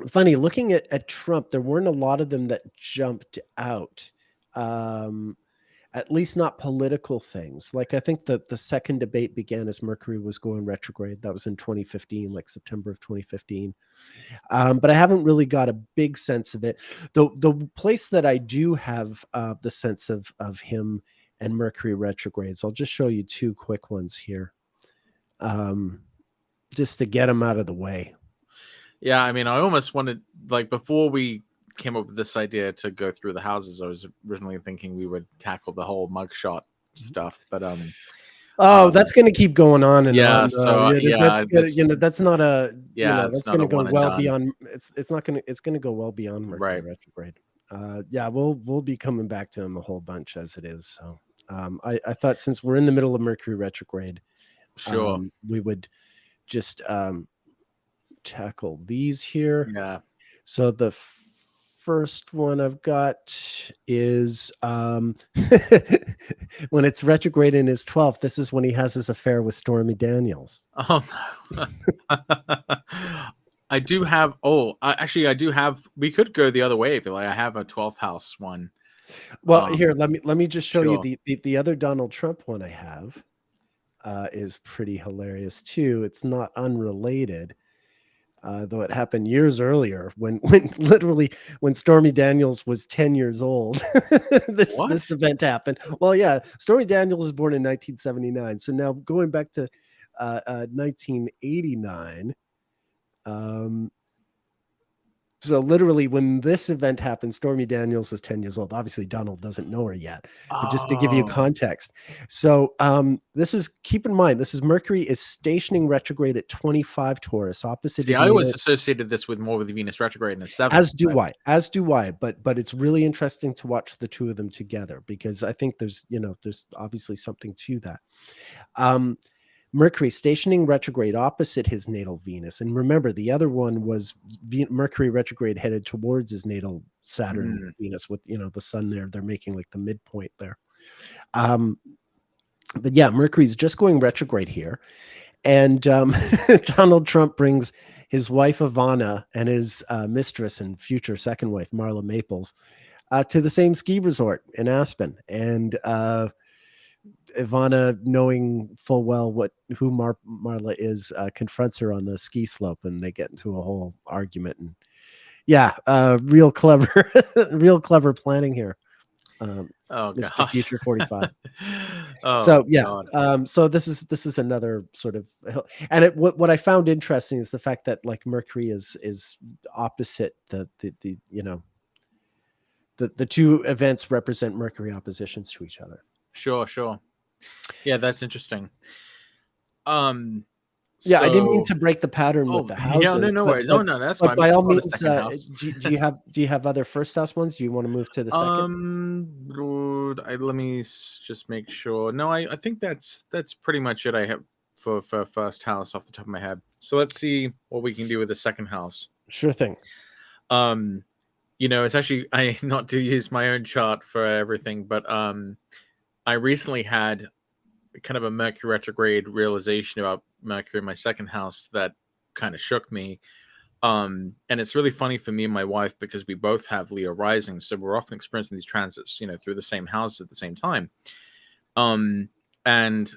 Funny, looking at Trump, there weren't a lot of them that jumped out. At least not political things. Like I think the second debate began as Mercury was going retrograde. That was in 2015, like September of 2015. But I haven't really got a big sense of it. The place that I do have the sense of him and Mercury retrogrades, I'll just show you two quick ones here, just to get them out of the way. Yeah, I mean, I almost wanted, like, before we came up with this idea to go through the houses, I was originally thinking we would tackle the whole mugshot stuff, but that's going to keep going on and on. So that's not a that's going to go well beyond. It's going to go well beyond Mercury retrograde. We'll be coming back to him a whole bunch as it is. So I thought since we're in the middle of Mercury retrograde, we would just tackle these here. Yeah. So the first one I've got is when it's retrograde in his 12th. This is when he has his affair with Stormy Daniels. Oh, I do have. I do have. We could go the other way. Like I have a 12th house one. Well, here let me just show you the other Donald Trump one I have. Is pretty hilarious too. It's not unrelated. Though it happened years earlier when Stormy Daniels was 10 years old. this event happened. Well, yeah, Stormy Daniels was born in 1979. So now going back to 1989. So literally when this event happened, Stormy Daniels is 10 years old. Obviously, Donald doesn't know her yet, but just to give you context. So keep in mind, this is Mercury is stationing retrograde at 25 Taurus, opposite. See, I always associated this more with Venus retrograde in the 7th. As do I. But it's really interesting to watch the two of them together because I think there's obviously something to that. Mercury stationing retrograde opposite his natal Venus. And remember, the other one was Mercury retrograde headed towards his natal Saturn Venus with, the sun there. They're making like the midpoint there. But yeah, Mercury's just going retrograde here. And Donald Trump brings his wife, Ivana, and his mistress and future second wife, Marla Maples, to the same ski resort in Aspen. And Ivana, knowing full well who Marla is, confronts her on the ski slope, and they get into a whole argument. And real clever planning here. Mr. Future 45. So this is another sort of, and what I found interesting is the fact that like Mercury is opposite the two events represent Mercury oppositions to each other. Sure. Yeah, that's interesting. I didn't mean to break the pattern with the houses. Yeah, no worries. No, that's fine. By all means, do you have other first house ones? Do you want to move to the second? Let me just make sure. No, I think that's pretty much it. I have for first house off the top of my head. So let's see what we can do with the second house. Sure thing. It's actually I not to use my own chart for everything, but I recently had kind of a Mercury retrograde realization about Mercury in my second house that kind of shook me. And it's really funny for me and my wife because we both have Leo rising, so we're often experiencing these transits, through the same house at the same time. And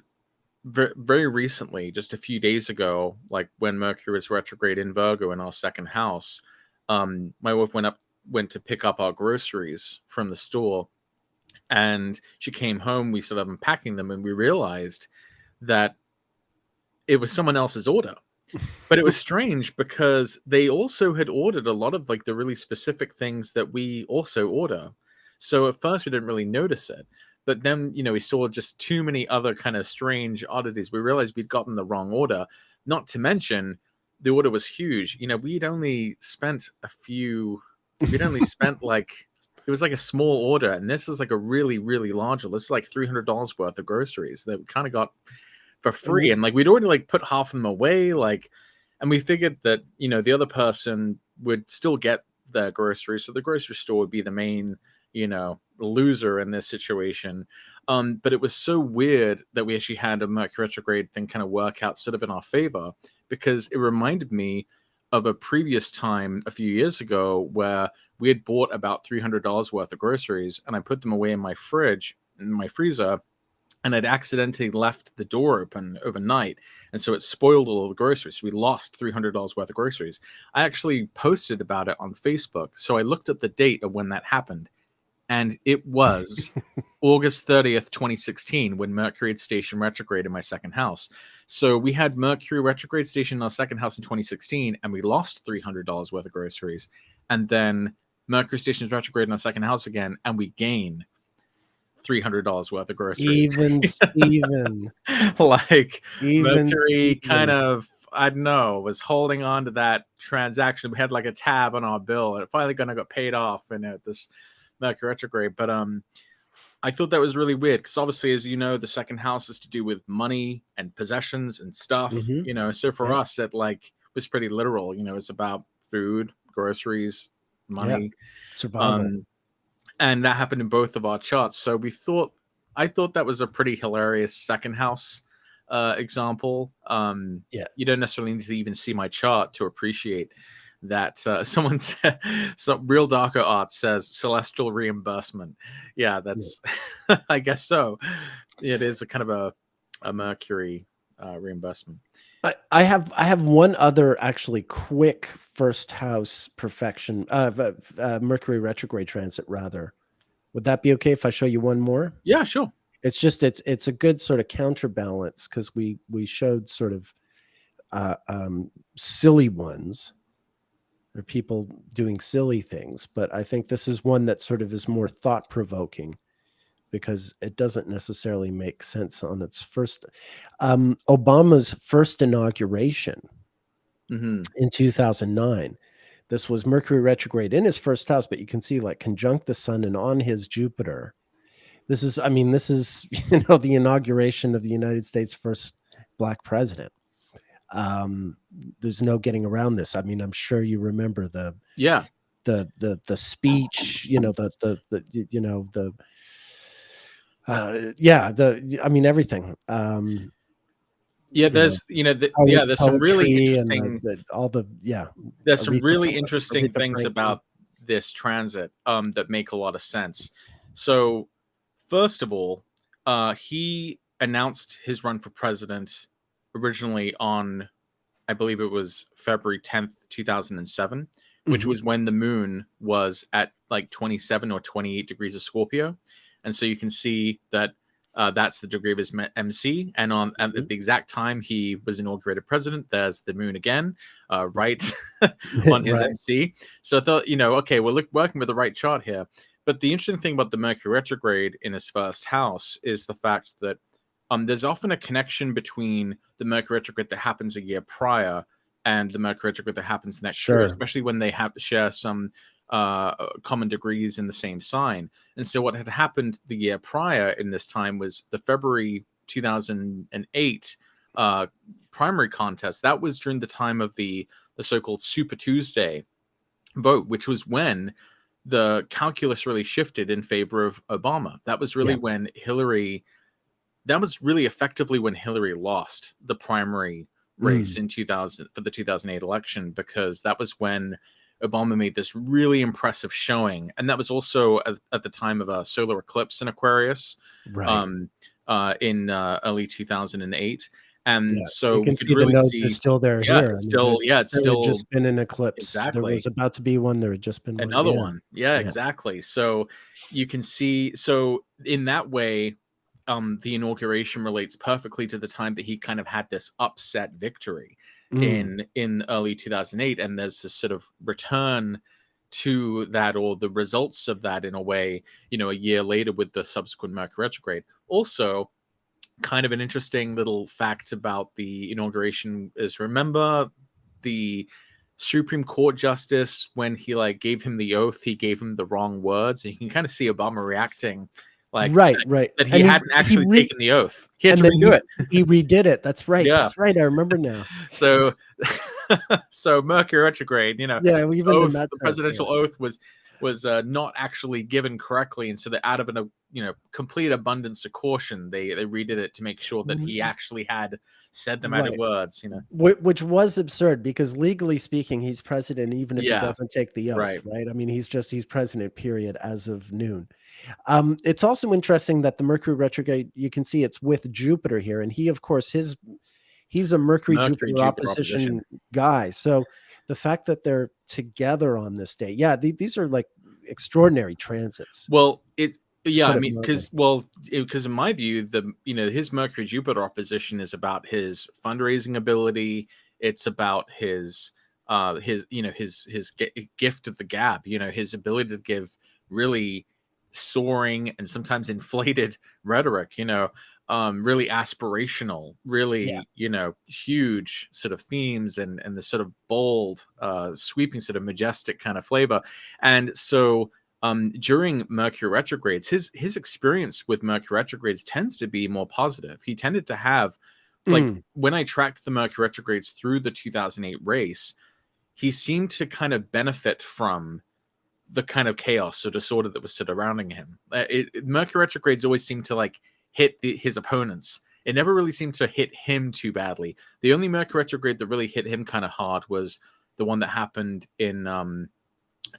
very recently, just a few days ago, like when Mercury was retrograde in Virgo in our second house, my wife went to pick up our groceries from the store, and she came home. We started unpacking them, and we realized that it was someone else's order. But it was strange because they also had ordered a lot of like the really specific things that we also order. So at first we didn't really notice it. But then, we saw just too many other kind of strange oddities. We realized we'd gotten the wrong order. Not to mention, the order was huge. We'd only spent like, it was like a small order. And this is like a really, really large order. This is like $300 worth of groceries that we kind of got for free. And like, we'd already like put half of them away. Like, and we figured that, the other person would still get their groceries. So the grocery store would be the main, loser in this situation. But it was so weird that we actually had a Mercury retrograde thing kind of work out sort of in our favor, because it reminded me of a previous time a few years ago where we had bought about $300 worth of groceries, and I put them away in my freezer, and I'd accidentally left the door open overnight. And so it spoiled all of the groceries. So we lost $300 worth of groceries. I actually posted about it on Facebook. So I looked up the date of when that happened. And it was August 30th, 2016, when Mercury had stationed retrograde in my second house. So we had Mercury retrograde station in our second house in 2016, and we lost $300 worth of groceries. And then Mercury stations retrograde in our second house again, and we gain $300 worth of groceries. Even like Mercury kind of, I don't know, was holding on to that transaction. We had like a tab on our bill, and it finally got paid off in this Mercury retrograde. But I thought that was really weird because obviously, as you know, the second house is to do with money and possessions and stuff. So for us, it like was pretty literal. It's about food, groceries, money, survival. And that happened in both of our charts. So I thought that was a pretty hilarious second house example. You don't necessarily need to even see my chart to appreciate that. Someone said, some Real Darker Art says celestial reimbursement. Yeah, that's, I guess so. It is a kind of a Mercury reimbursement. I have one other actually quick first house perfection, Mercury retrograde transit rather. Would that be okay if I show you one more? Yeah, sure. It's just it's a good sort of counterbalance because we showed sort of silly ones or people doing silly things, but I think this is one that sort of is more thought provoking, because it doesn't necessarily make sense on its first. Obama's first inauguration in 2009. This was Mercury retrograde in his first house, but you can see like conjunct the sun and on his Jupiter. This is the inauguration of the United States' first Black president. There's no getting around this. I mean, I'm sure you remember the speech, everything. There's there's some really interesting there's some really interesting things about this transit that make a lot of sense. So first of all, he announced his run for president originally on, I believe it was February 10th, 2007, which was when the moon was at like 27 or 28 degrees of Scorpio. And so you can see that that's the degree of his MC. And at the exact time he was inaugurated president, there's the moon again, right on his MC. So I thought, okay, we're working with the right chart here. But the interesting thing about the Mercury retrograde in his first house is the fact that there's often a connection between the Mercury retrograde that happens a year prior and the Mercury retrograde that happens next year, especially when they share some common degrees in the same sign. And so what had happened the year prior in this time was the February 2008 primary contest. That was during the time of the so-called Super Tuesday vote, which was when the calculus really shifted in favor of Obama. That was really when Hillary that was really effectively when Hillary lost the primary race in 2000 for the 2008 election, because that was when Obama made this really impressive showing, and that was also at the time of a solar eclipse in Aquarius, Right. in early 2008, and Yeah, so you we can could see the really nodes are see, still there yeah, here. I it's mean, there still, yeah, it's there had still just been an eclipse. There exactly was about to be one. There had just been one. another Yeah, one, yeah, yeah. exactly. So you can see, so in that way, the inauguration relates perfectly to the time that he kind of had this upset victory Mm, in early 2008, and there's this sort of return to that, or the results of that, in a way, a year later with the subsequent Mercury retrograde. Also, kind of an interesting little fact about the inauguration is, remember the Supreme Court justice, when he like gave him the oath, he gave him the wrong words, and you can kind of see Obama reacting like right, right. that he And hadn't actually taken the oath. He had and to then redo it. he redid it. That's right. Yeah. That's right. I remember now. So so Mercury retrograde, Yeah, even in oath, that the sense, yeah. presidential oath was not actually given correctly, and so that out of a complete abundance of caution, they redid it to make sure that he actually had said the magic Right. words. Which was absurd, because legally speaking, he's president even if he Yeah, doesn't take the oath, right. right? I mean, he's president, period, as of noon. It's also interesting that the Mercury retrograde, you can see it's with Jupiter here, and he, of course, he's a Mercury Mercury Jupiter Jupiter opposition opposition. guy. So the fact that they're together on this day, yeah, these are like extraordinary transits, Well, to yeah, put I it mean, mildly. because in my view, his Mercury Jupiter opposition is about his fundraising ability. It's about his gift of the gab. His ability to give really soaring and sometimes inflated rhetoric. Really aspirational, Yeah. really huge sort of themes, and the sort of bold, sweeping, sort of majestic kind of flavor, and so during Mercury retrogrades, his experience with Mercury retrogrades tends to be more positive. He tended to have, like, Mm, when I tracked the Mercury retrogrades through the 2008 race, he seemed to kind of benefit from the kind of chaos or disorder that was surrounding him. Mercury retrogrades always seemed to like hit his opponents. It never really seemed to hit him too badly. The only Mercury retrograde that really hit him kind of hard was the one that happened in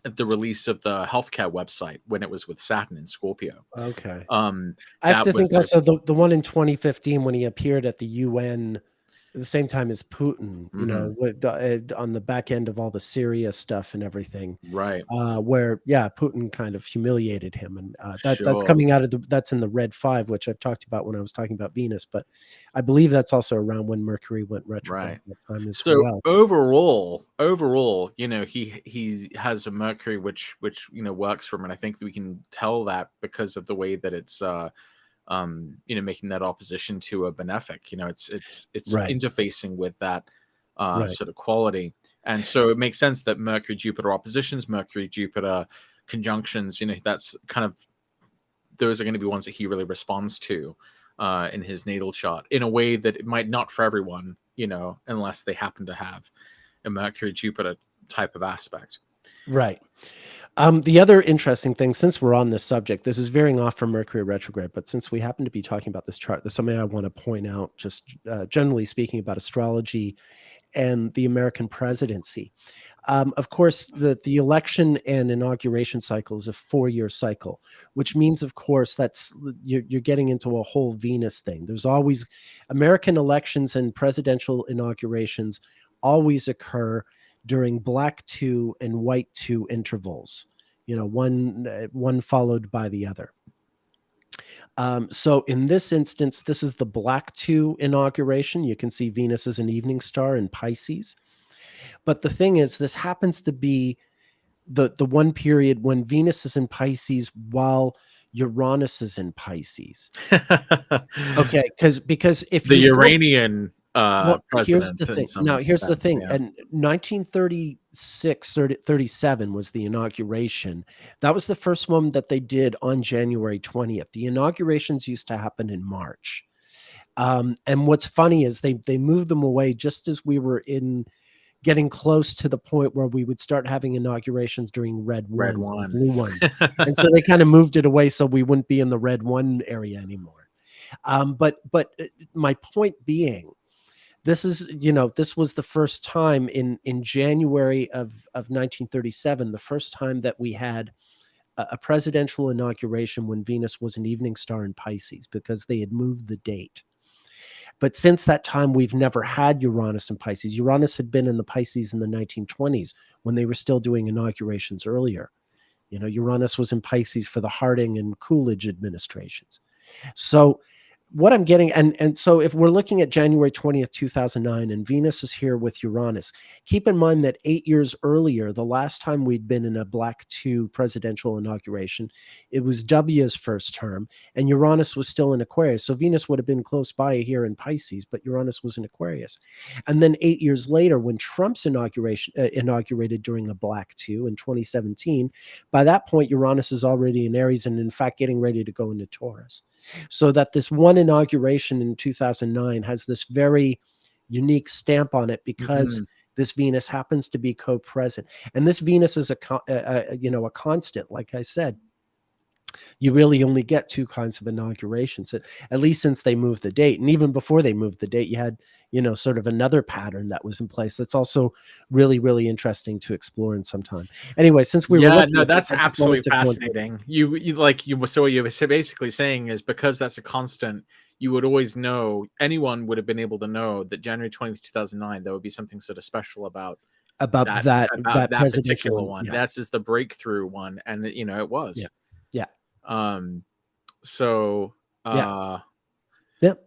at the release of the healthcare website, when it was with Saturn in Scorpio. okay. Um, I have that to think was also the one in 2015 when he appeared at the UN at the same time as Putin, mhm, on the back end of all the Syria stuff and everything, right, where, yeah, Putin kind of humiliated him, and that's sure, coming out of that's in the Red 5, which I've talked about when I was talking about Venus, but I believe that's also around when Mercury went retrograde right. at that time as So well. overall, he has a Mercury which works for him, and I think that we can tell that because of the way that it's making that opposition to a benefic. It's Right, interfacing with that right. sort of quality, and so it makes sense that Mercury Jupiter oppositions, Mercury Jupiter conjunctions, that's kind of, those are going to be ones that he really responds to in his natal chart in a way that it might not for everyone, unless they happen to have a Mercury Jupiter type of aspect. Right. The other interesting thing, since we're on this subject, this is veering off from Mercury retrograde, but since we happen to be talking about this chart, there's something I want to point out, just generally speaking, about astrology and the American presidency. Of course, the election and inauguration cycle is a 4-year cycle, which means, of course, you're getting into a whole Venus thing. There's always American elections and presidential inaugurations always occur during black 2 and white 2 intervals. One followed by the other. So in this instance, this is the black 2 inauguration. You can see Venus as an evening star in Pisces. But the thing is, this happens to be the one period when Venus is in Pisces while Uranus is in Pisces. Okay, because if The you go, Uranian well, here's president the in thing. Now, some here's the sense, thing. yeah. And 1936, 37 was the inauguration. That was the first one that they did on January 20th. The inaugurations used to happen in March. And what's funny is they moved them away just as we were getting close to the point where we would start having inaugurations during red Red ones and one. blue ones. And so they kind of moved it away so we wouldn't be in the red 1 area anymore. But my point being, this is, this was the first time in January of 1937, the first time that we had a presidential inauguration when Venus was an evening star in Pisces, because they had moved the date. But since that time, we've never had Uranus in Pisces. Uranus had been in the Pisces in the 1920s when they were still doing inaugurations earlier. Uranus was in Pisces for the Harding and Coolidge administrations. So what I'm getting, and so if we're looking at January 20th, 2009, and Venus is here with Uranus, keep in mind that 8 years earlier, the last time we'd been in a Black 2 presidential inauguration, it was W's first term, and Uranus was still in Aquarius. So Venus would have been close by here in Pisces, but Uranus was in Aquarius. And then 8 years later, when Trump's inaugurated during a Black 2 in 2017, by that point, Uranus is already in Aries and, in fact, getting ready to go into Taurus. So that this one inauguration in 2009 has this very unique stamp on it, because this Venus happens to be co-present. And this Venus is a constant. Like I said, you really only get two kinds of inaugurations, at least since they moved the date. And even before they moved the date, you had, sort of another pattern that was in place. That's also really, really interesting to explore in some time. Anyway, since we were looking no, at that's this, absolutely fascinating. So what you were basically saying is, because that's a constant, you would always know, anyone would have been able to know that January 20th, 2009, there would be something sort of special about that particular one. Yeah. That's just the breakthrough one, and it was. Yeah. So Yep.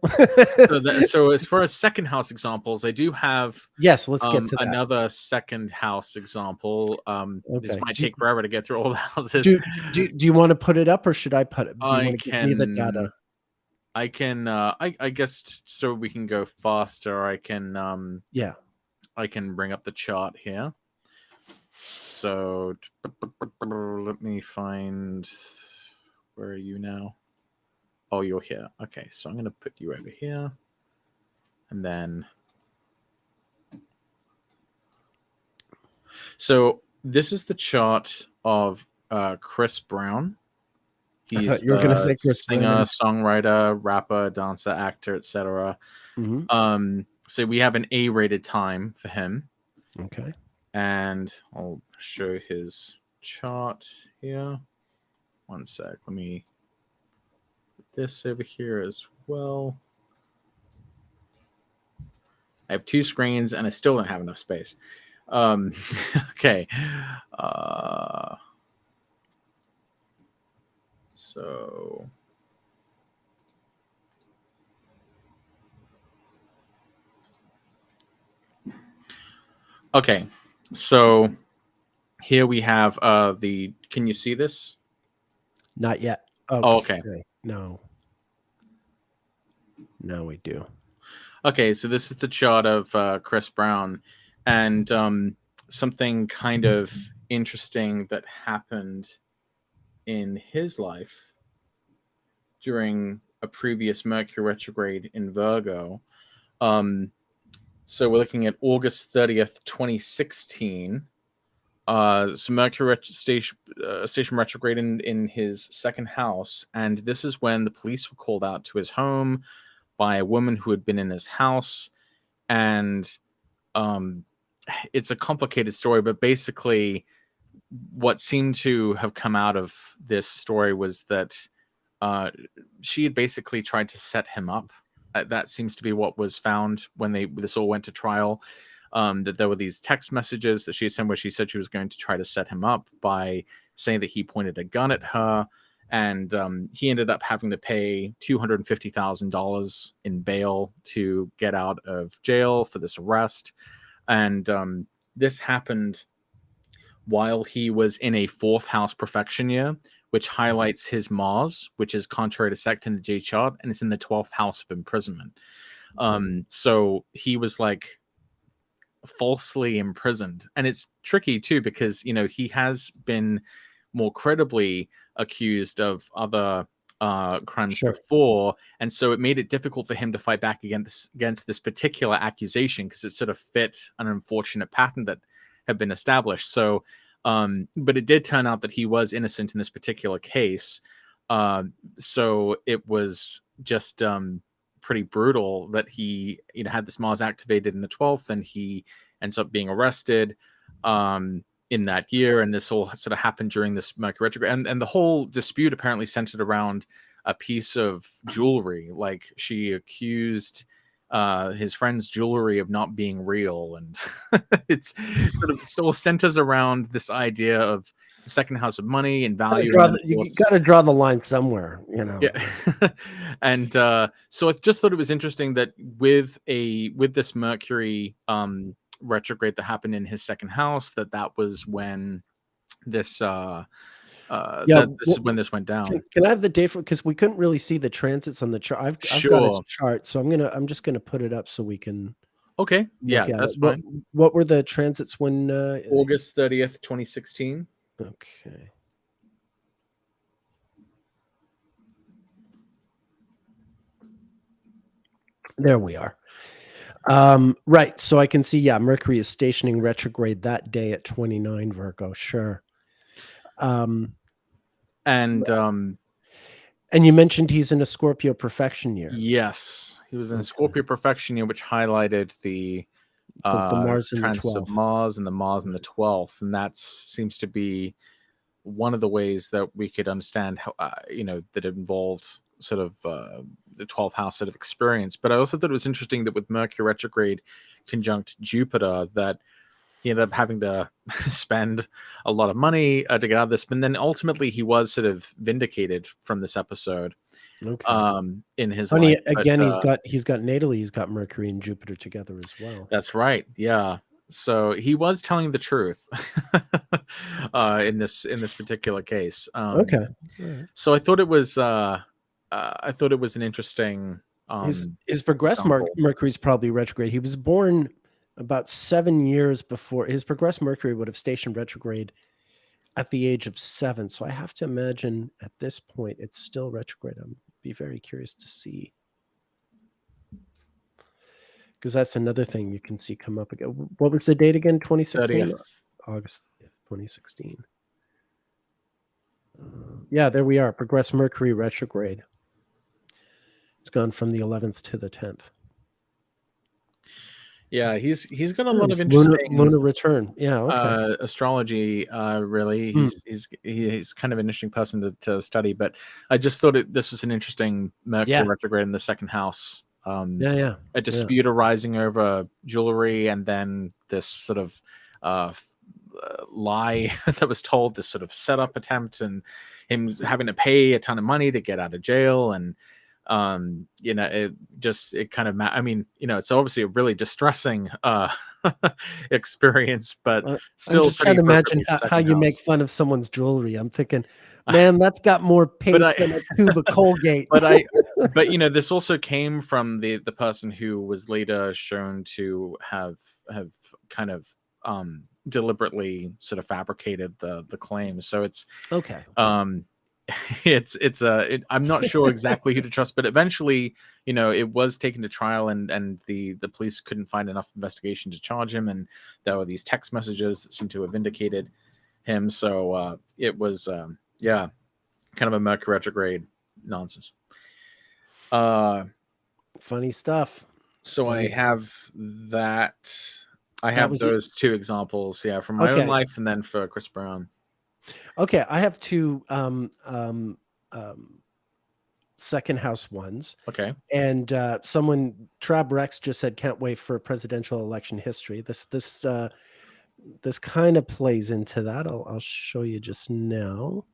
so as far as second house examples, I do have yes. Let's get to that. Another second house example. Okay. This might take forever to get through all the houses. Do you want to put it up, or should I put it? Do you I want to give me the data? I can. I guess so. We can go faster. I can. Yeah. I can bring up the chart here. So let me find. Where are you now? Oh, you're here. Okay, so I'm going to put you over here. And then... So this is the chart of Chris Brown. He's You're going to say Chris singer, Brown. songwriter, rapper, dancer, actor, etc. So we have an A-rated time for him. Okay. And I'll show his chart here. One sec. Let me put this over here as well. I have two screens and I still don't have enough space. Okay. So okay. So here we have can you see this? Not yet. Okay. No, we do. Okay, so this is the chart of Chris Brown, and something kind of interesting that happened in his life during a previous Mercury retrograde in Virgo. So we're looking at August 30th, 2016. So Mercury station retrograde in his second house, and this is when the police were called out to his home by a woman who had been in his house. And it's a complicated story, but basically what seemed to have come out of this story was that she had basically tried to set him up. That seems to be what was found when this all went to trial. That there were these text messages that she had sent where she said she was going to try to set him up by saying that he pointed a gun at her. And he ended up having to pay $250,000 in bail to get out of jail for this arrest. And this happened while he was in a fourth house perfection year, which highlights his Mars, which is contrary to sect in the J chart, and it's in the 12th house of imprisonment. So he was like falsely imprisoned. And it's tricky too, because he has been more credibly accused of other crimes before, and so it made it difficult for him to fight back against this particular accusation, because it sort of fit an unfortunate pattern that had been established. So but it did turn out that he was innocent in this particular case. So it was just pretty brutal that he had this Mars activated in the 12th, and he ends up being arrested in that year, and this all sort of happened during this Mercury retrograde, and the whole dispute apparently centered around a piece of jewelry. Like, she accused his friend's jewelry of not being real, and it's sort of still centers around this idea of the second house of money and value. You got to draw the line somewhere, Yeah. And so I just thought it was interesting that with this Mercury retrograde that happened in his second house, that was when this is when this went down. Can I have the date because we couldn't really see the transits on the chart. I've got his chart, so I'm just gonna put it up so we can. Okay, yeah, that's fine. What were the transits when? August 30th, 2016. Okay. There we are. Right. So I can see, yeah, Mercury is stationing retrograde that day at 29 Virgo. Sure. And you mentioned he's in a Scorpio perfection year. Yes, he was in a Scorpio perfection year, which highlighted the Mars in the 12th. Of Mars and the Mars in the 12th, and that seems to be one of the ways that we could understand how that it involved sort of the 12th house sort of experience. But I also thought it was interesting that with Mercury retrograde conjunct Jupiter, that he ended up having to spend a lot of money to get out of this, but then ultimately he was sort of vindicated from this episode. Okay. In his life. Again, he's got natally, he's got Mercury and Jupiter together as well. That's right. Yeah. So he was telling the truth in this particular case. Okay. Right. So I thought it was an interesting. His progress Mercury's probably retrograde. He was born about 7 years before. His progress Mercury would have stationed retrograde at the age of 7. So I have to imagine at this point it's still retrograde. I'm be very curious to see, because that's another thing you can see come up again. What was the date again? 2016. 30th. August 2016. Yeah, there we are. Progress Mercury retrograde. It's gone from the 11th to the 10th. Yeah, he's got a lot of interesting lunar return. Yeah, okay. Astrology. Really, he's kind of an interesting person to study. But I just thought this was an interesting Mercury retrograde in the second house. A dispute arising over jewelry, and then this sort of lie that was told, this sort of setup attempt, and him having to pay a ton of money to get out of jail, and it kind of, I mean, it's obviously a really distressing experience, but still I'm just trying to imagine how you make fun of someone's jewelry. I'm thinking, man, that's got more paste than a tube of Colgate. But this also came from the person who was later shown to have kind of deliberately sort of fabricated the claims. So it's okay. I'm not sure exactly who to trust, but eventually, it was taken to trial, and the police couldn't find enough investigation to charge him, and there were these text messages that seemed to have vindicated him. So it was kind of a Mercury retrograde nonsense. Funny stuff. So I have those two examples, from my own life, and then for Chris Brown. Okay, I have two second house ones. Okay. And someone, Trab Rex, just said, can't wait for presidential election history. This kind of plays into that. I'll show you just now.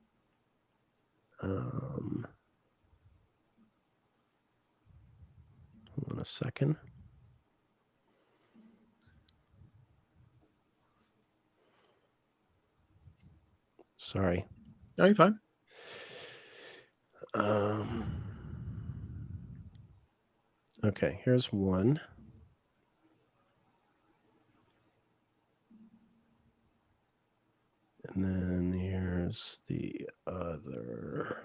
Hold on a second. Sorry. No, you're fine. Okay, here's one. And then here's the other.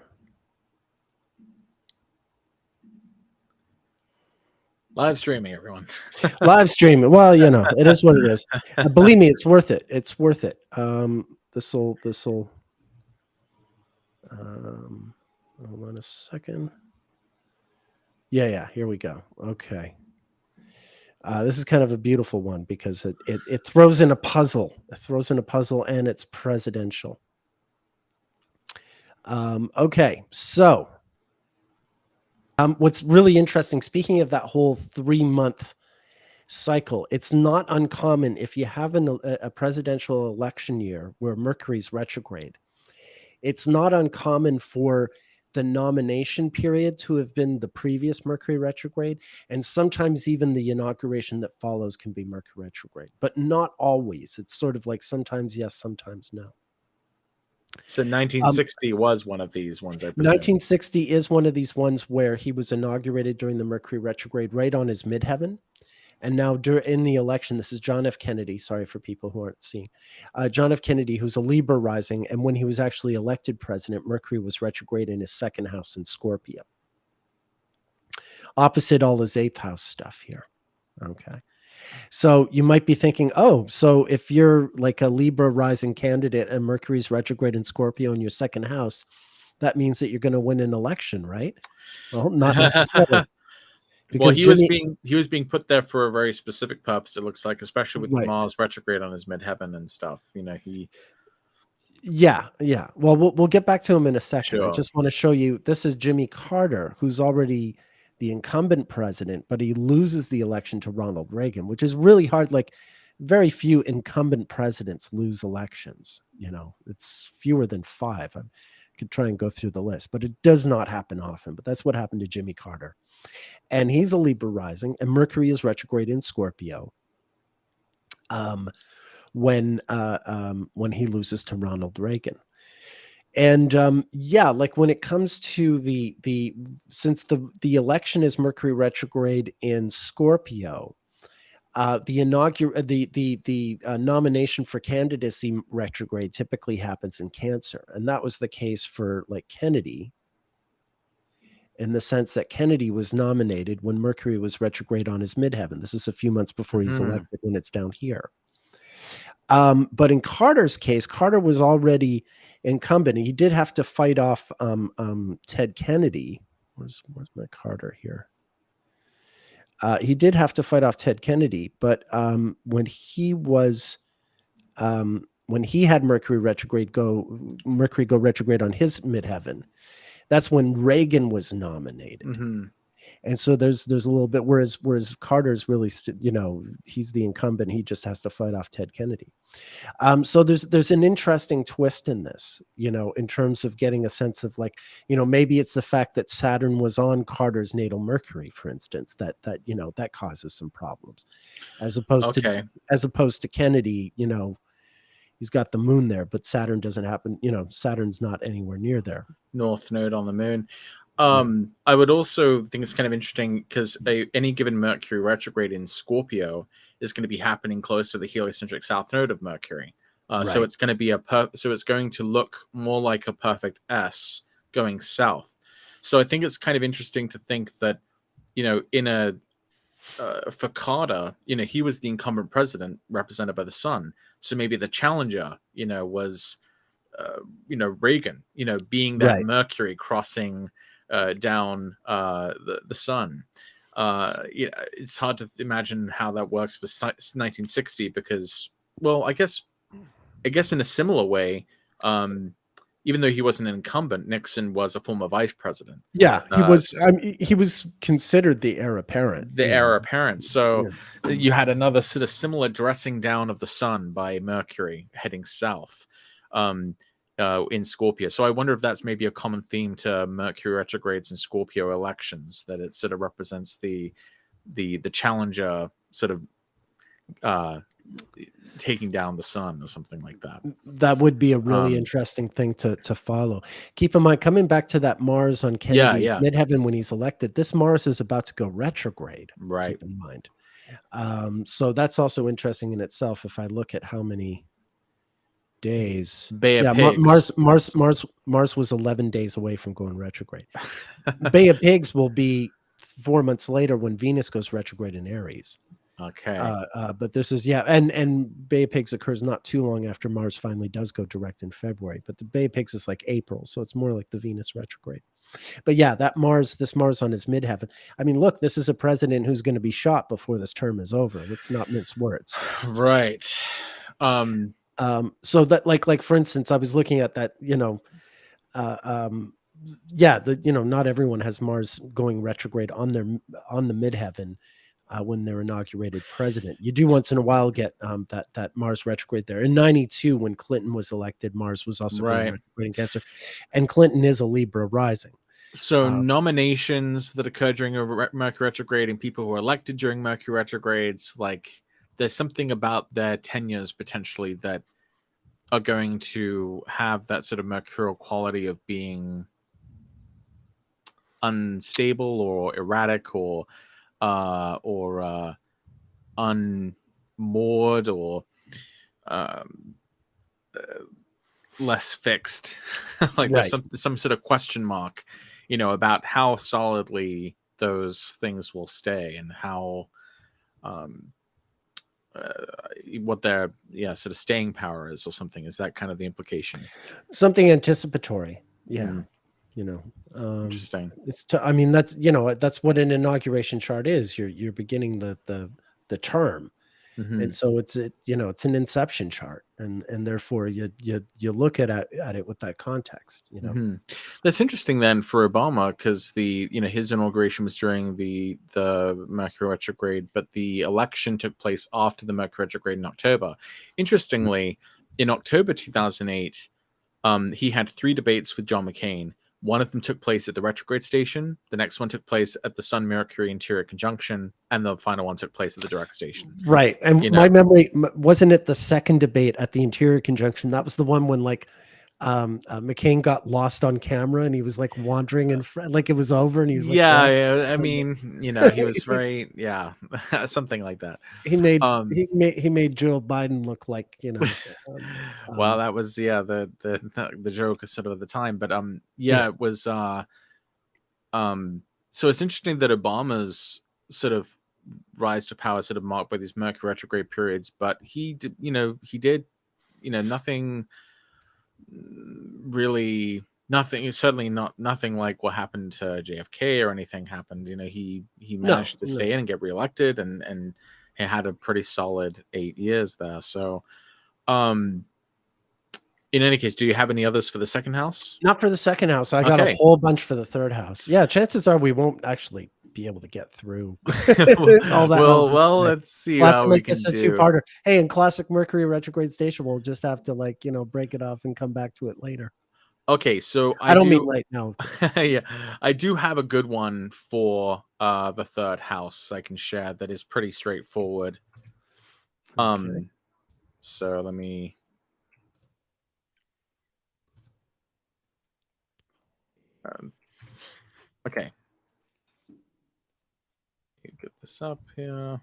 Live streaming, everyone. Live streaming. Well, it is what it is. Believe me, it's worth it. It's worth it. This'll hold on a second. Yeah. Here we go. Okay. This is kind of a beautiful one because it throws in a puzzle. It throws in a puzzle, and it's presidential. Okay, so what's really interesting, speaking of that whole 3-month cycle, it's not uncommon if you have a presidential election year where Mercury's retrograde. It's not uncommon for the nomination period to have been the previous Mercury retrograde, and sometimes even the inauguration that follows can be Mercury retrograde, but not always. It's sort of like sometimes yes, sometimes no. So 1960 was one of these ones, I presume. 1960 is one of these ones where he was inaugurated during the Mercury retrograde right on his midheaven. And now in the election, this is John F. Kennedy. Sorry for people who aren't seeing. John F. Kennedy, who's a Libra rising. And when he was actually elected president, Mercury was retrograde in his second house in Scorpio. Opposite all his 8th house stuff here. Okay. So you might be thinking, oh, so if you're like a Libra rising candidate and Mercury's retrograde in Scorpio in your second house, that means that you're going to win an election, right? Well, not necessarily. Because well, he was being put there for a very specific purpose. It looks like, especially with Mars retrograde on his midheaven and stuff. You know, Yeah. Well, we'll get back to him in a second. Sure. I just want to show you. This is Jimmy Carter, who's already the incumbent president, but he loses the election to Ronald Reagan, which is really hard. Like, very few incumbent presidents lose elections. You know, it's fewer than 5. I could try and go through the list, but it does not happen often. But that's what happened to Jimmy Carter. And he's a Libra rising, and Mercury is retrograde in Scorpio. When he loses to Ronald Reagan. And yeah, like when it comes to since the election is Mercury retrograde in Scorpio, the nomination for candidacy retrograde typically happens in Cancer, and that was the case for like Kennedy, in the sense that Kennedy was nominated when Mercury was retrograde on his midheaven. This is a few months before he's elected when it's down here. But in Carter's case, Carter was already incumbent. He did have to fight off Ted Kennedy. Where's my Carter here? He did have to fight off Ted Kennedy, but when he had Mercury go retrograde on his midheaven, that's when Reagan was nominated. And so there's a little bit, whereas Carter's really, he's the incumbent. He just has to fight off Ted Kennedy. So there's an interesting twist in this, in terms of getting a sense of like, maybe it's the fact that Saturn was on Carter's natal Mercury, for instance, that causes some problems, as opposed to Kennedy. He's got the moon there, but Saturn doesn't happen. Saturn's not anywhere near there. North node on the moon. I would also think it's kind of interesting because any given Mercury retrograde in Scorpio is going to be happening close to the heliocentric south node of Mercury. So it's going to be so it's going to look more like a perfect S going south. So I think it's kind of interesting to think that, for Carter, he was the incumbent president represented by the sun. So maybe the challenger, was, Reagan, being that Mercury crossing down the sun. It's hard to imagine how that works for 1960 because, well, I guess in a similar way, even though he wasn't an incumbent, Nixon was a former vice president. Yeah, he was. He was considered the heir apparent. So you had another sort of similar dressing down of the sun by Mercury heading south. In Scorpio. So I wonder if that's maybe a common theme to Mercury retrogrades and Scorpio elections, that it sort of represents the challenger sort of taking down the sun or something like that. That would be a really interesting thing to follow. Keep in mind, coming back to that Mars on Kennedy's midheaven when he's elected, this Mars is about to go retrograde. Right. Keep in mind. So that's also interesting in itself. If I look at how many days, Mars was 11 days away from going retrograde. Bay of Pigs will be 4 months later when Venus goes retrograde in Aries. Okay. But this is and Bay of Pigs occurs not too long after Mars finally does go direct in February, but the Bay of Pigs is like April, so it's more like the Venus retrograde. But yeah, this Mars on his midheaven. I mean, look, this is a president who's going to be shot before this term is over. Let's not mince words. Right. So that like for instance, I was looking at that, uh, um, yeah, not everyone has Mars going retrograde on the midheaven when they're inaugurated president. You do once in a while get that Mars retrograde there. In '92, when Clinton was elected, Mars was also going Right. retrograde in Cancer, and Clinton is a Libra rising. So nominations that occur during a Mercury retrograde and people who are elected during Mercury retrogrades, like there's something about their tenures potentially that are going to have that sort of mercurial quality of being unstable or erratic or unmoored or less fixed. Like there's some sort of question mark, about how solidly those things will stay and how what their sort of staying power is or something. Is that kind of the implication? Something anticipatory. Yeah. Interesting. I mean, that's what an inauguration chart is. You're beginning the term. And so it's an inception chart, and therefore you look at it with that context. That's interesting then for Obama, because his inauguration was during the Mercury retrograde, but the election took place after the Mercury retrograde in October. Interestingly, in October 2008, he had 3 debates with John McCain. One of them took place at the retrograde station. The next one took place at the Sun-Mercury interior conjunction. And the final one took place at the direct station. Right. And my memory, wasn't it the second debate at the interior conjunction? That was the one when McCain got lost on camera and he was like wandering in front, like it was over and he was like, I mean, he was very, something like that. He made Joe Biden look like, well, that was the joke sort of at the time, but it was so it's interesting that Obama's sort of rise to power sort of marked by these Mercury retrograde periods, but he did nothing really, certainly nothing like what happened to JFK or anything happened. He managed to stay in and get reelected, and he had a pretty solid 8 years there. So in any case, do you have any others for the second house? Not for the second house. I got a whole bunch for the third house. Yeah, chances are we won't actually be able to get through all that. Well, let's see we'll how to make we this can a do. Two-parter. Hey, in classic Mercury retrograde station, we'll just have to break it off and come back to it later. Okay, so I don't mean right now. Yeah, I do have a good one for the third house I can share that is pretty straightforward. Okay. So let me. Okay. Get this up here.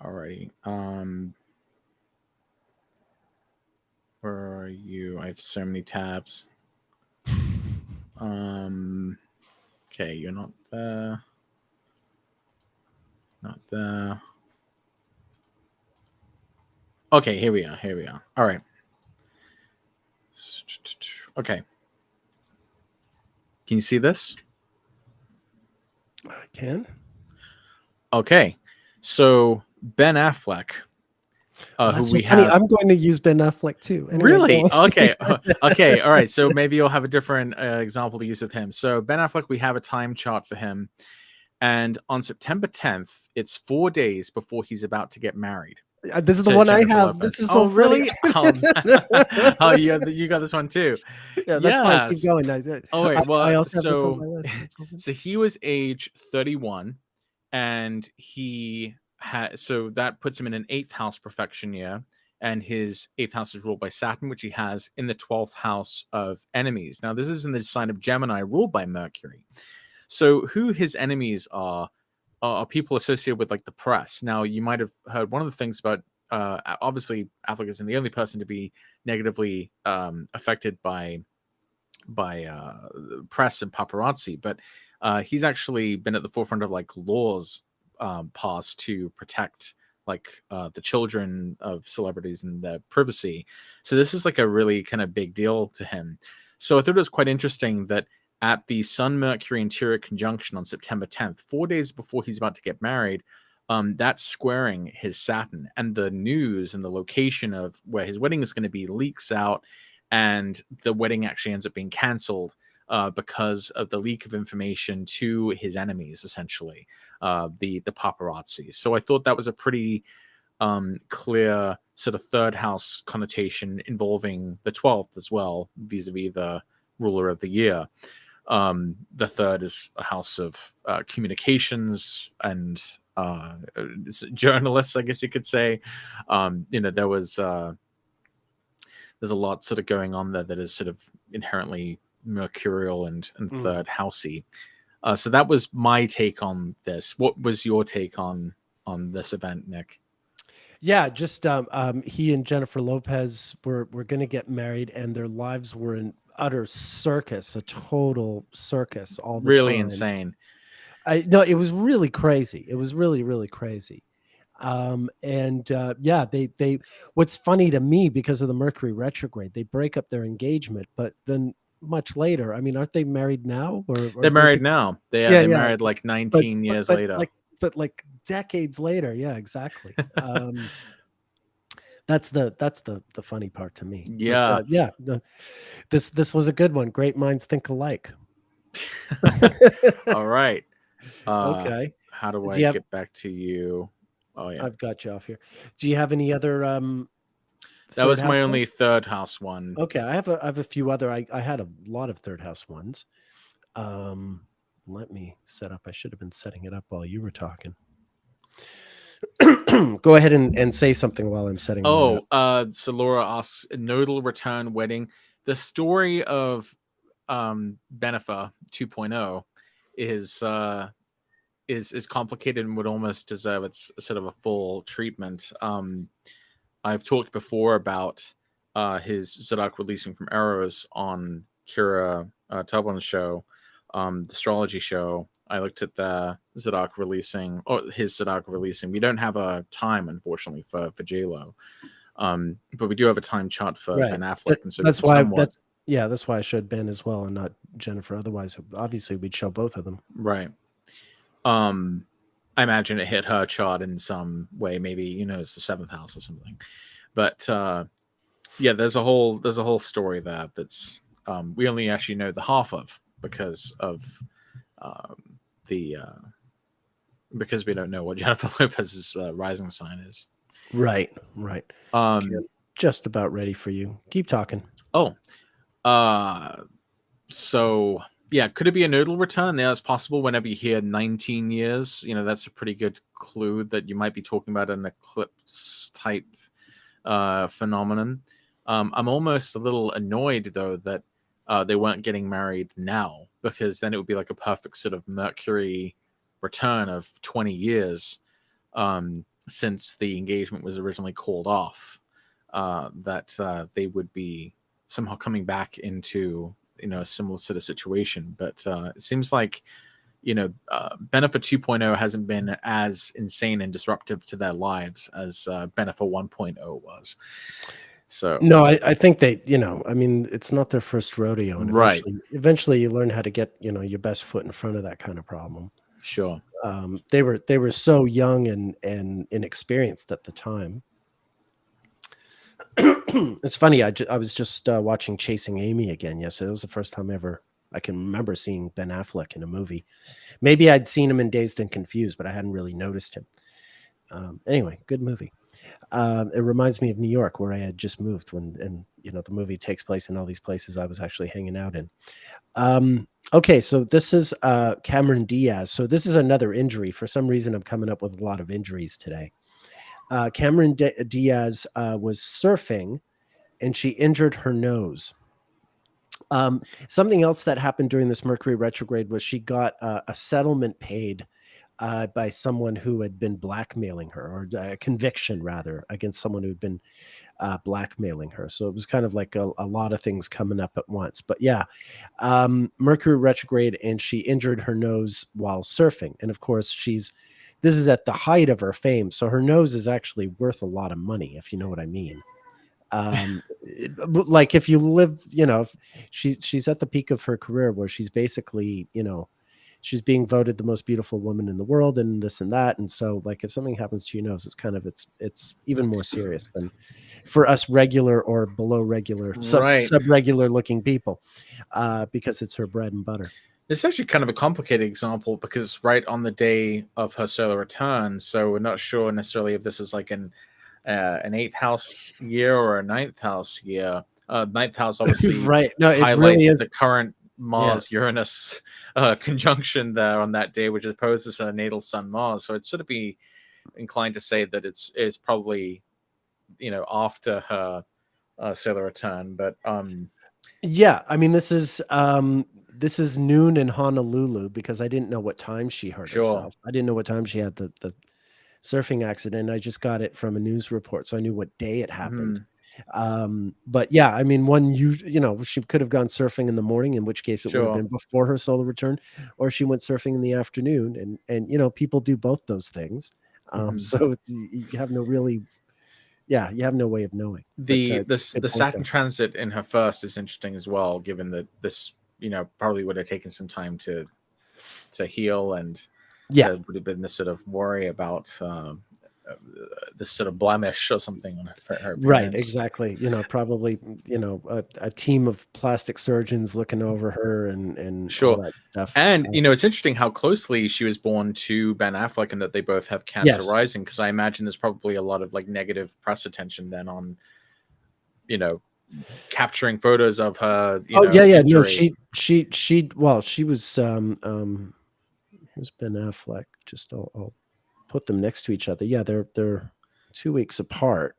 Alrighty. Where are you? I have so many tabs. Okay, you're not there. Not there. Okay, here we are. All right. Okay. Can you see this? I can. Okay. So Ben Affleck, who we funny. have. I'm going to use Ben Affleck too. Anyway, really? Okay. Okay. All right. So maybe you'll have a different example to use with him. So Ben Affleck, we have a time chart for him. And on September 10th, it's 4 days before he's about to get married. This is the one Jennifer I have. Lopez. This is so really? oh, you got this one too. Yeah, that's fine. Keep going. Oh wait, well, I also have this on my list. So he was age 31, and he had, so that puts him in an 8th house perfection year, and his 8th house is ruled by Saturn, which he has in the 12th house of enemies. Now this is in the sign of Gemini, ruled by Mercury. So who his enemies are people associated with like the press. Now you might have heard one of the things about obviously Affleck isn't the only person to be negatively affected by press and paparazzi, but he's actually been at the forefront of like laws passed to protect like the children of celebrities and their privacy. So this is like a really kind of big deal to him. So I thought it was quite interesting that at the Sun Mercury interior conjunction on September 10th, 4 days before he's about to get married, that's squaring his Saturn, and the news and the location of where his wedding is going to be leaks out, and the wedding actually ends up being canceled because of the leak of information to his enemies, essentially, the paparazzi. So I thought that was a pretty clear sort of third house connotation involving the 12th as well, vis-a-vis the ruler of the year. The third is a house of communications and journalists, I guess you could say. There was there's a lot sort of going on there that is sort of inherently mercurial and third housey. So that was my take on this. What was your take on this event, Nick? Yeah, just he and Jennifer Lopez were going to get married, and their lives were an utter circus, a total circus all the really time. Insane. No, it was really crazy. It was really, really crazy. They what's funny to me, because of the Mercury retrograde, they break up their engagement, but then much later, I mean, aren't they married now? Or they're married now. They're married like 19 years later. But decades later, yeah, exactly. That's the funny part to me. Yeah. But, this was a good one. Great minds think alike. All right. Okay. How do I get back to you? Oh yeah, I've got you off here. Do you have any other? That was my only third house one. Okay, I have a few other. I had a lot of third house ones. Let me set up. I should have been setting it up while you were talking. Go ahead and say something while I'm setting. So Laura asks, nodal return wedding. The story of Benefa 2.0 is complicated and would almost deserve its sort of a full treatment. I've talked before about his Zodiac releasing from Arrows on Kira Tubman's show, the astrology show. I looked at the Zodiac releasing, or his Zodiac releasing. We don't have a time, unfortunately, for J-Lo, but we do have a time chart for Ben Affleck, and so that's why that's why I showed Ben as well and not Jennifer. Otherwise, obviously, we'd show both of them. Right. I imagine it hit her chart in some way. Maybe it's the 7th house or something. But there's a whole story there that's we only actually know the half of because we don't know what Jennifer Lopez's rising sign is. Right. Okay. Just about ready for you. Keep talking. So yeah, could it be a nodal return? Yeah, it's possible. Whenever you hear 19 years, that's a pretty good clue that you might be talking about an eclipse type phenomenon. I'm almost a little annoyed though that they weren't getting married now, because then it would be like a perfect sort of Mercury return of 20 years since the engagement was originally called off. That they would be somehow coming back into a similar sort of situation. But it seems like Benefa 2.0 hasn't been as insane and disruptive to their lives as Benefa 1.0 was. So no, I think they, I mean, it's not their first rodeo, and eventually you learn how to get your best foot in front of that kind of problem. Sure. They were so young and inexperienced at the time. It's funny. I was just watching Chasing Amy again yesterday. It was the first time ever I can remember seeing Ben Affleck in a movie. Maybe I'd seen him in Dazed and Confused, but I hadn't really noticed him. Anyway, good movie. It reminds me of New York, where I had just moved and the movie takes place in all these places I was actually hanging out in. Okay, so this is Cameron Diaz. So this is another injury. For some reason, I'm coming up with a lot of injuries today. Cameron Diaz was surfing, and she injured her nose. Something else that happened during this Mercury retrograde was she got a settlement paid by someone who had been blackmailing her, or a conviction rather against someone who had been blackmailing her. So it was kind of like a lot of things coming up at once. But yeah, Mercury retrograde, and she injured her nose while surfing. And of course, this is at the height of her fame. So her nose is actually worth a lot of money, if you know what I mean. Like if you live, she's at the peak of her career where she's basically, she's being voted the most beautiful woman in the world and this and that. And so like if something happens to your nose, it's kind of, it's even more serious than for us regular or below regular, sub-regular looking people, because it's her bread and butter. It's actually kind of a complicated example because it's right on the day of her solar return. So we're not sure necessarily if this is like an 8th house year or a 9th house year. 9th house obviously right. No, it highlights really is the current Mars-Uranus conjunction there on that day, which opposes her natal sun Mars. So it's sort of be inclined to say that it's probably after her solar return. But yeah, I mean this is noon in Honolulu because I didn't know what time she hurt herself. I didn't know what time she had the surfing accident. I just got it from a news report, so I knew what day it happened. But yeah, I mean, she could have gone surfing in the morning, in which case it would have been before her solar return, or she went surfing in the afternoon, and people do both those things. So you have no really, you have no way of knowing. The Saturn transit in her first is interesting as well, given that this probably would have taken some time to heal, and there would have been this sort of worry about this sort of blemish or something on her appearance. Right, exactly. Probably a team of plastic surgeons looking over her and all that stuff. And it's interesting how closely she was born to Ben Affleck, and that they both have Cancer rising, because I imagine there's probably a lot of like negative press attention then on capturing photos of her. No, she was here's Ben Affleck. Just I'll put them next to each other. Yeah, they're 2 weeks apart.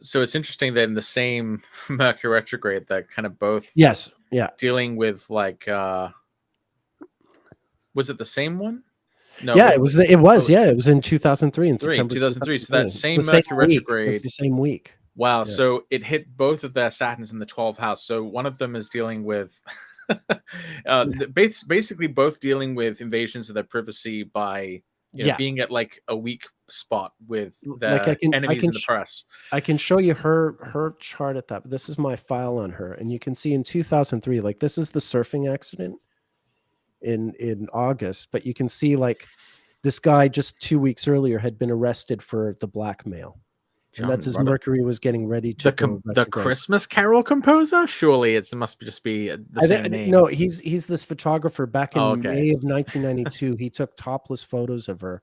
So it's interesting that in the same Mercury retrograde, that kind of both dealing with like was it the same one? No, it was in 2003 in September 2003. So that same Mercury retrograde, it's the same week. Wow. Yeah. So it hit both of their Saturns in the 12th house. So one of them is dealing with basically both dealing with invasions of their privacy by being at like a weak spot with the enemies in the press. I can show you her chart at that. But this is my file on her, and you can see in 2003, like this is the surfing accident in August, but you can see like this guy just 2 weeks earlier had been arrested for the blackmail. And that's as Mercury was getting ready to the Christmas Carol composer. Surely it must just be the same name. No, he's this photographer. Back in May of 1992, he took topless photos of her,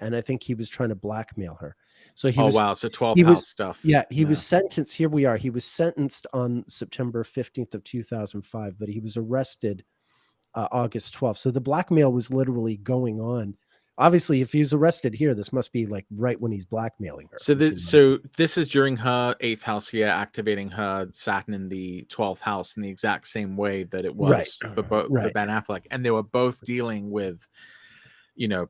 and I think he was trying to blackmail her. So he was. So 12th house stuff. Yeah, he was sentenced. Here we are. He was sentenced on September 15th of 2005, but he was arrested August 12th. So the blackmail was literally going on. Obviously, if he's arrested here, this must be like right when he's blackmailing her. So this is during her 8th house year, activating her Saturn in the 12th house in the exact same way that it was for Ben Affleck, and they were both dealing with, enemies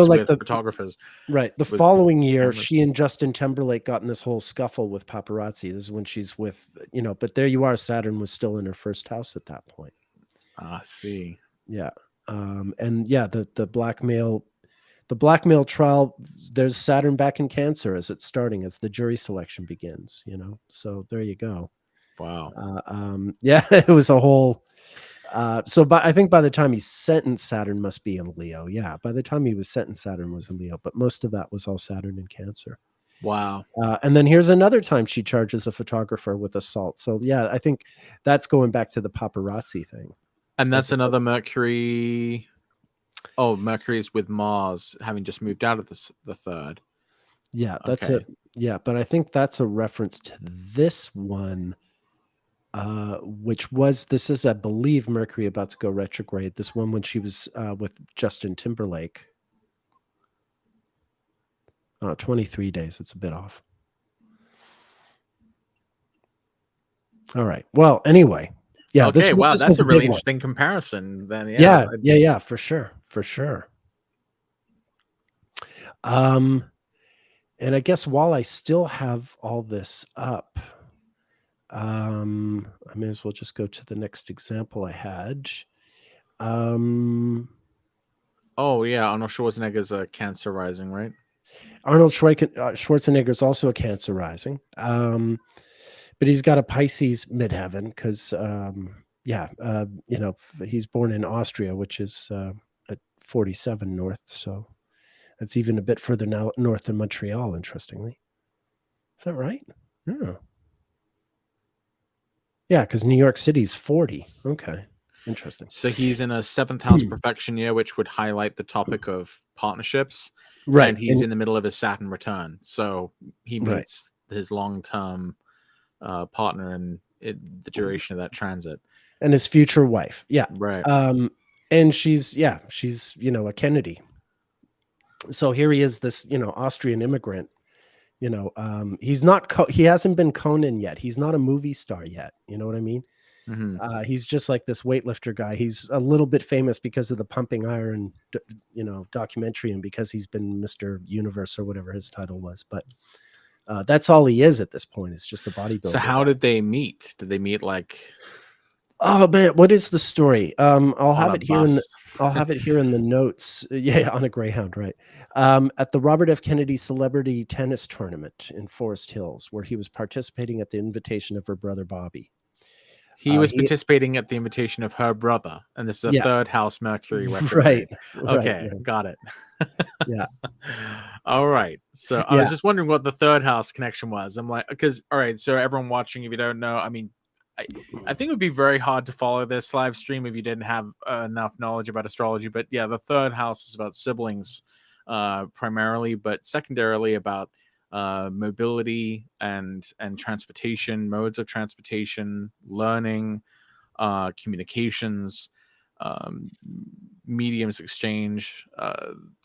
with photographers. Right. The following year, she and Justin Timberlake got in this whole scuffle with paparazzi. This is when she's with, but there you are. Saturn was still in her first house at that point. I see. Yeah. The blackmail trial, there's Saturn back in Cancer as it's starting, as the jury selection begins, so there you go. Wow. It was a whole I think by the time he's sentenced, Saturn must be in Leo. By the time he was sentenced, Saturn was in Leo, but most of that was all Saturn in Cancer. Wow. And then here's another time she charges a photographer with assault. So I think that's going back to the paparazzi thing. And that's another Mercury. Oh, Mercury is with Mars, having just moved out of the third. Yeah, that's it. Yeah, but I think that's a reference to this one, this is, I believe, Mercury about to go retrograde. This one when she was with Justin Timberlake. 23 days. It's a bit off. All right. Well, anyway. Yeah. Okay, wow, This that's was a a really big one. interesting comparison. Then, Yeah, for sure. And I guess while I still have all this up, I may as well just go to the next example I had. Oh yeah, Arnold Schwarzenegger's a Cancer rising, right? Arnold Schwarzenegger is also a Cancer rising, but he's got a Pisces midheaven because, he's born in Austria, which is at 47 north, so that's even a bit further north than Montreal. Interestingly, is that right? Yeah, because New York City's 40. Okay, interesting. So he's in a 7th house perfection year, which would highlight the topic of partnerships. Right. And he's in the middle of his Saturn return. So he Right. meets his long-term partner in the duration of that transit. And his future wife. Yeah. Right. And she's a Kennedy. So here he is, this, Austrian immigrant. He hasn't been Conan yet. He's not a movie star yet. You know what I mean? Mm-hmm. He's just like this weightlifter guy. He's a little bit famous because of the Pumping Iron, documentary, and because he's been Mr. Universe or whatever his title was. But that's all he is at this point. It's just a bodybuilder. So how did they meet? Did they meet like? Oh man, what is the story? I'll have it here in the notes. Yeah, on a Greyhound, right? At the Robert F. Kennedy Celebrity Tennis Tournament in Forest Hills, where he was participating at the invitation of her brother Bobby. He was participating at the invitation of her brother, and this is a 3rd house Mercury retrograde. Okay, got it. Yeah. All right. So I was just wondering what the 3rd house connection was. I'm like, because all right. So everyone watching, if you don't know, I mean, I think it would be very hard to follow this live stream if you didn't have enough knowledge about astrology. But yeah, the 3rd house is about siblings primarily, but secondarily about mobility and transportation, modes of transportation, learning, communications, mediums exchange,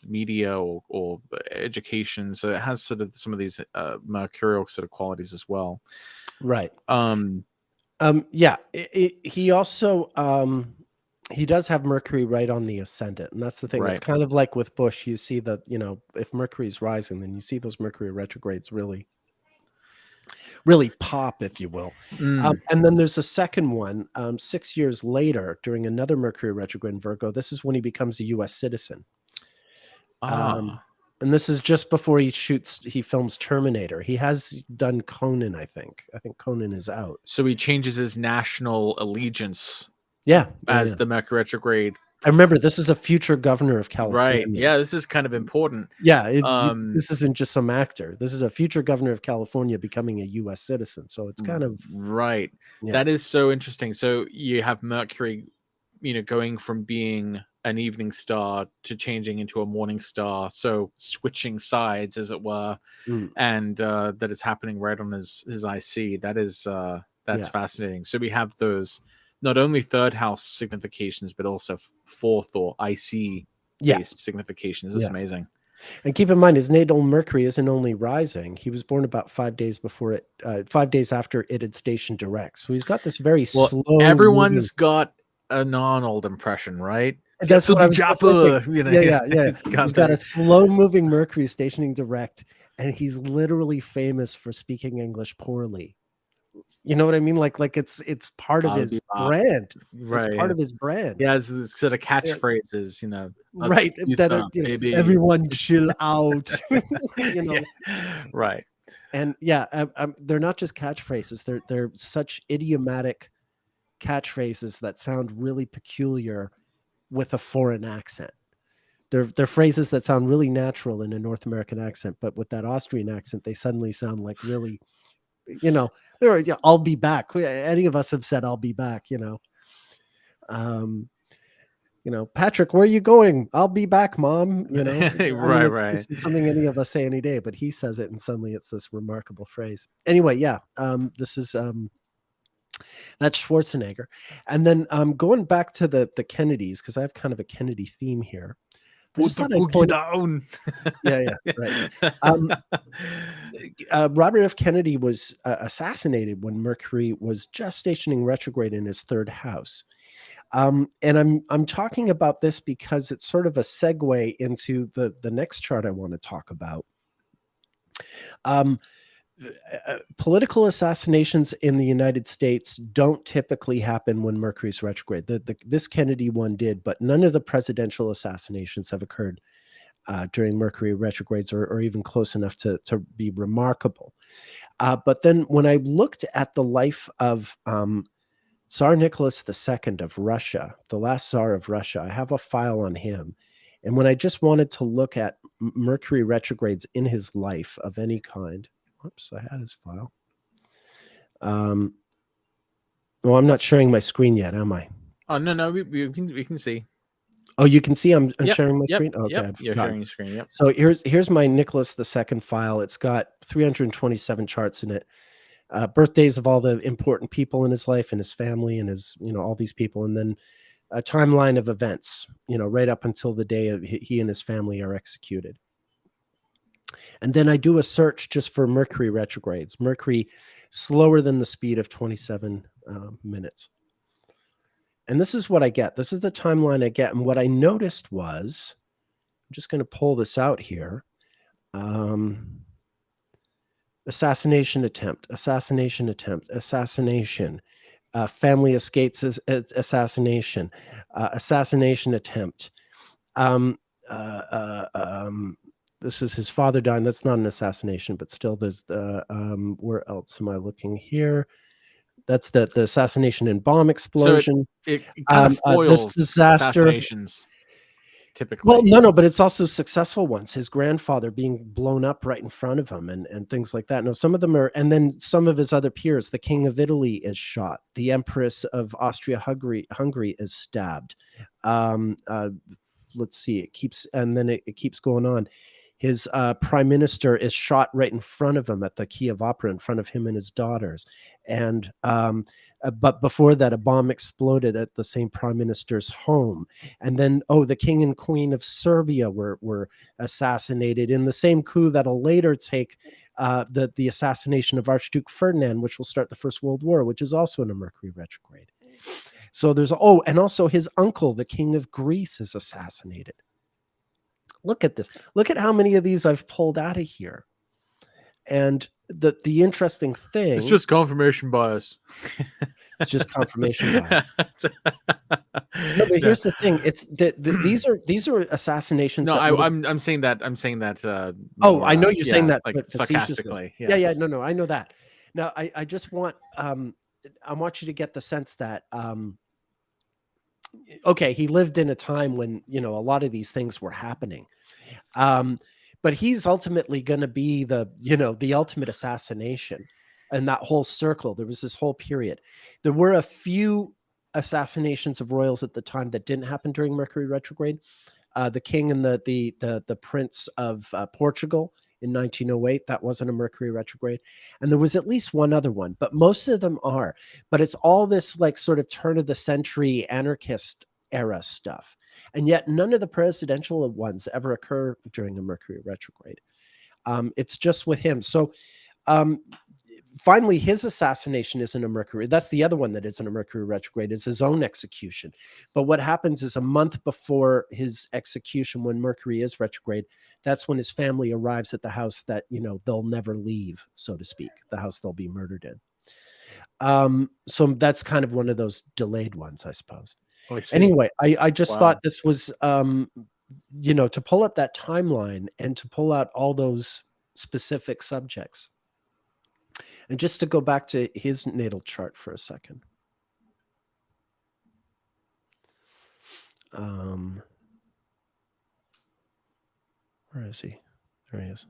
media or education. So it has sort of some of these mercurial sort of qualities as well. Right. He also he does have Mercury right on the ascendant, and that's the thing. Right. It's kind of like with Bush. You see that, if Mercury's rising, then you see those Mercury retrogrades really pop, if you will. And then there's a second one 6 years later during another Mercury retrograde in Virgo. This is when he becomes a U.S. citizen. And this is just before he films Terminator. He has done Conan, I think. I think Conan is out. So he changes his national allegiance. As the Mercury retrograde. I remember this is a future governor of California. Right. Yeah, this is kind of important. Yeah, this isn't just some actor. This is a future governor of California becoming a U.S. citizen. So it's kind of right. Yeah. That is so interesting. So you have Mercury, going from being an evening star to changing into a morning star. So switching sides, as it were, and that is happening right on his IC. That's fascinating. So we have those. Not only 3rd house significations, but also 4th or IC based significations. This is amazing. And keep in mind, his natal Mercury isn't only rising. He was born about 5 days after it had stationed direct. So he's got this very slow. Everyone's got an Arnold impression, right? That's what I was thinking. Yeah. He's got a slow moving Mercury stationing direct, and he's literally famous for speaking English poorly. You know what I mean? Like it's part of his brand. Right. It's part of his brand. Yeah, it's this sort of catchphrases, Right. Everyone chill out. Right. And they're not just catchphrases. They're such idiomatic catchphrases that sound really peculiar with a foreign accent. They're phrases that sound really natural in a North American accent, but with that Austrian accent, they suddenly sound like really. I'll be back. Any of us have said, I'll be back, Patrick, where are you going? I'll be back, Mom. Right. It's something any of us say any day, but he says it and suddenly it's this remarkable phrase. Anyway, this is, that's Schwarzenegger. And then going back to the Kennedys, because I have kind of a Kennedy theme here. Put the cookie down. Right. Robert F. Kennedy was assassinated when Mercury was just stationing retrograde in his third house. And I'm talking about this because it's sort of a segue into the next chart I want to talk about. Political assassinations in the United States don't typically happen when Mercury's retrograde. This Kennedy one did, but none of the presidential assassinations have occurred during Mercury retrogrades, or even close enough to be remarkable. But then when I looked at the life of Tsar Nicholas II of Russia, the last Tsar of Russia, I have a file on him. And when I just wanted to look at Mercury retrogrades in his life of any kind, whoops, I had his file. Well, I'm not sharing my screen yet, am I? Oh, no, we can see. Oh, you can see I'm sharing my screen? Okay, yep, you're sharing your screen, yep. So here's my Nicholas II file. It's got 327 charts in it. Birthdays of all the important people in his life and his family and his, all these people. And then a timeline of events, right up until the day of he and his family are executed. And then I do a search just for Mercury retrogrades. Mercury slower than the speed of 27 minutes. And this is what I get. This is the timeline I get. And what I noticed was, I'm just going to pull this out here. Assassination attempt, assassination, family escapes assassination, assassination attempt. This is his father dying. That's not an assassination, but still there's the, where else am I looking here? That's the assassination and bomb explosion. So it kind of foils this disaster. Assassinations, typically. Well, no, but it's also successful ones. His grandfather being blown up right in front of him and things like that. No, some of them are, and then some of his other peers. The King of Italy is shot. The Empress of Austria-Hungary is stabbed. Let's see, it keeps going on. His prime minister is shot right in front of him at the Kiev Opera, in front of him and his daughters. And but before that, a bomb exploded at the same prime minister's home. And then, the king and queen of Serbia were assassinated in the same coup that'll later take the assassination of Archduke Ferdinand, which will start the First World War, which is also in a Mercury retrograde. So there's, and also his uncle, the king of Greece, is assassinated. Look at this. Look at how many of these I've pulled out of here. And the interesting thing, it's just confirmation bias. It's just confirmation bias. No, but here's the thing. It's these are assassinations. No, I'm saying that. I'm saying that. I know you're saying that, like, but sarcastically. Yeah. No, I know that. Now, I just want I want you to get the sense that okay, he lived in a time when, a lot of these things were happening. But he's ultimately going to be the ultimate assassination. And that whole circle, there was this whole period. There were a few assassinations of royals at the time that didn't happen during Mercury retrograde. The king and the prince of Portugal in 1908, that wasn't a Mercury retrograde. And there was at least one other one, but most of them are. But it's all this like sort of turn of the century anarchist era stuff. And yet none of the presidential ones ever occur during a Mercury retrograde. It's just with him. So finally, his assassination isn't a Mercury. That's the other one that isn't a Mercury retrograde, is his own execution. But what happens is a month before his execution, when Mercury is retrograde, that's when his family arrives at the house that, they'll never leave, so to speak, the house they'll be murdered in. So that's kind of one of those delayed ones, I suppose. Anyway, I just thought this was, to pull up that timeline and to pull out all those specific subjects. And just to go back to his natal chart for a second. Where is he? There he is.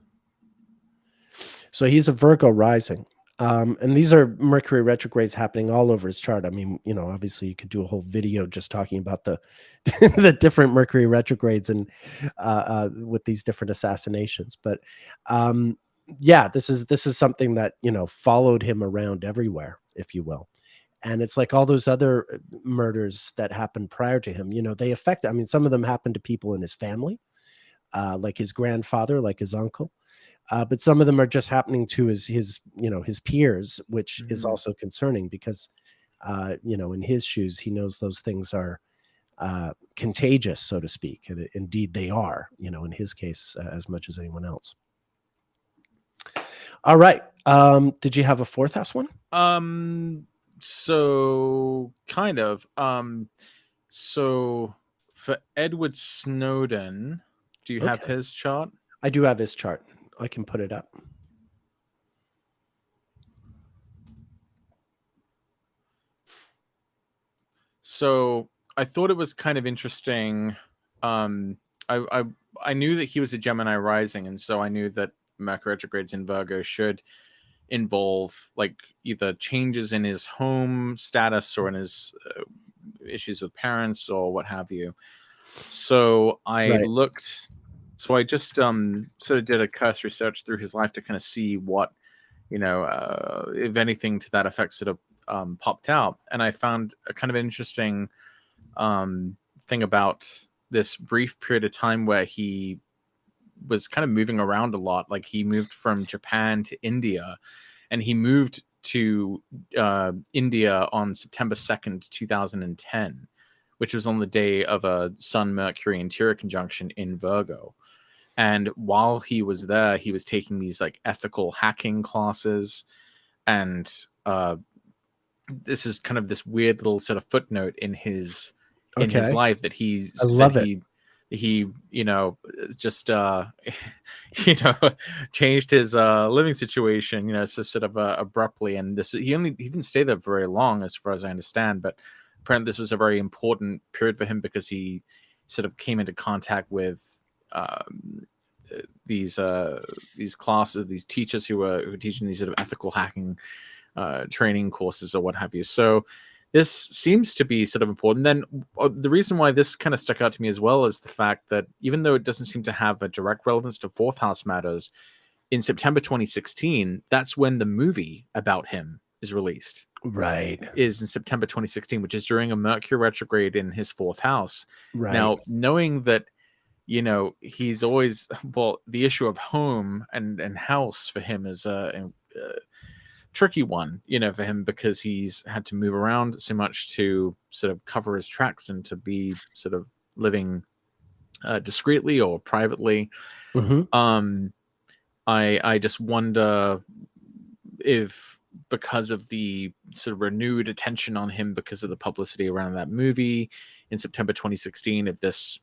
So he's a Virgo rising. And these are Mercury retrogrades happening all over his chart. I mean, obviously you could do a whole video just talking about the the different Mercury retrogrades and with these different assassinations. But yeah, this is something that, followed him around everywhere, if you will. And it's like all those other murders that happened prior to him, they affect, some of them happened to people in his family. like his grandfather, like his uncle. But some of them are just happening to his peers, which is Mhm. also concerning because in his shoes, he knows those things are contagious, so to speak, and indeed they are. In his case, as much as anyone else. All right. Did you have a fourth house one? So kind of. So for Edward Snowden, do you have Okay. his chart? I do have his chart. I can put it up. So I thought it was kind of interesting. Um, I knew that he was a Gemini rising, and so I knew that Mercury retrogrades in Virgo should involve like either changes in his home status or in his issues with parents or what have you. So I Right. looked. So I just sort of did a cursory search through his life to kind of see what if anything to that effect sort of popped out, and I found a kind of interesting thing about this brief period of time where he was kind of moving around a lot. Like he moved from Japan to India, and he moved to India on September 2nd, 2010, which was on the day of a Sun Mercury interior conjunction in Virgo. And while he was there, he was taking these like ethical hacking classes. And this is kind of this weird little sort of footnote in his Okay. life that I love it. he just changed his living situation, so sort of abruptly. And he didn't stay there very long as far as I understand, but apparently this is a very important period for him because he sort of came into contact with these classes, these teachers who were teaching these sort of ethical hacking training courses or what have you. So this seems to be sort of important. Then the reason why this kind of stuck out to me as well is the fact that even though it doesn't seem to have a direct relevance to fourth house matters, in September 2016, that's when the movie about him is released. Right. Is in September 2016, which is during a Mercury retrograde in his fourth house. Right. Now, knowing that he's always the issue of home and house for him is a tricky one, for him, because he's had to move around so much to sort of cover his tracks and to be sort of living discreetly or privately. Mm-hmm. I just wonder if, because of the sort of renewed attention on him because of the publicity around that movie in September 2016, if this,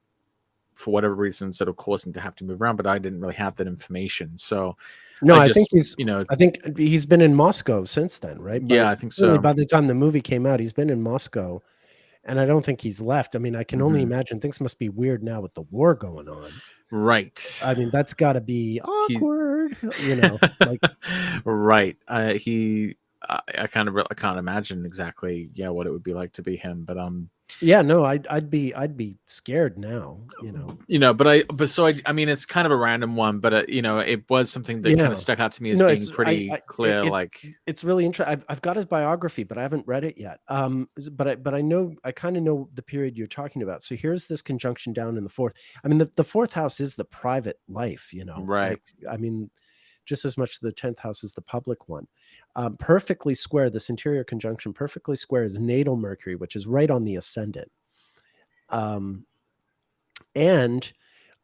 for whatever reason, sort of caused him to have to move around, but I didn't really have that information. So No, I I think just, I think he's been in Moscow since then, right? yeah, I think Really, so. by the time the movie came out, he's been in Moscow, and I don't think he's left. I mean, I can only imagine things must be weird now with the war going on. Right. I mean, that's got to be awkward, like right. I can't imagine exactly, what it would be like to be him, but yeah, no, I'd be scared now, I mean, it's kind of a random one, but it was something that kind Yeah. of stuck out to me as No, being pretty clear. it's really interesting. I've got his biography, but I haven't read it yet. But I know, I kind of know the period you're talking about. So here's this conjunction down in the fourth. I mean, the fourth house is the private life, right. Like, I mean, just as much the 10th house is the public one. Perfectly square, this interior conjunction perfectly square is natal Mercury, which is right on the ascendant. And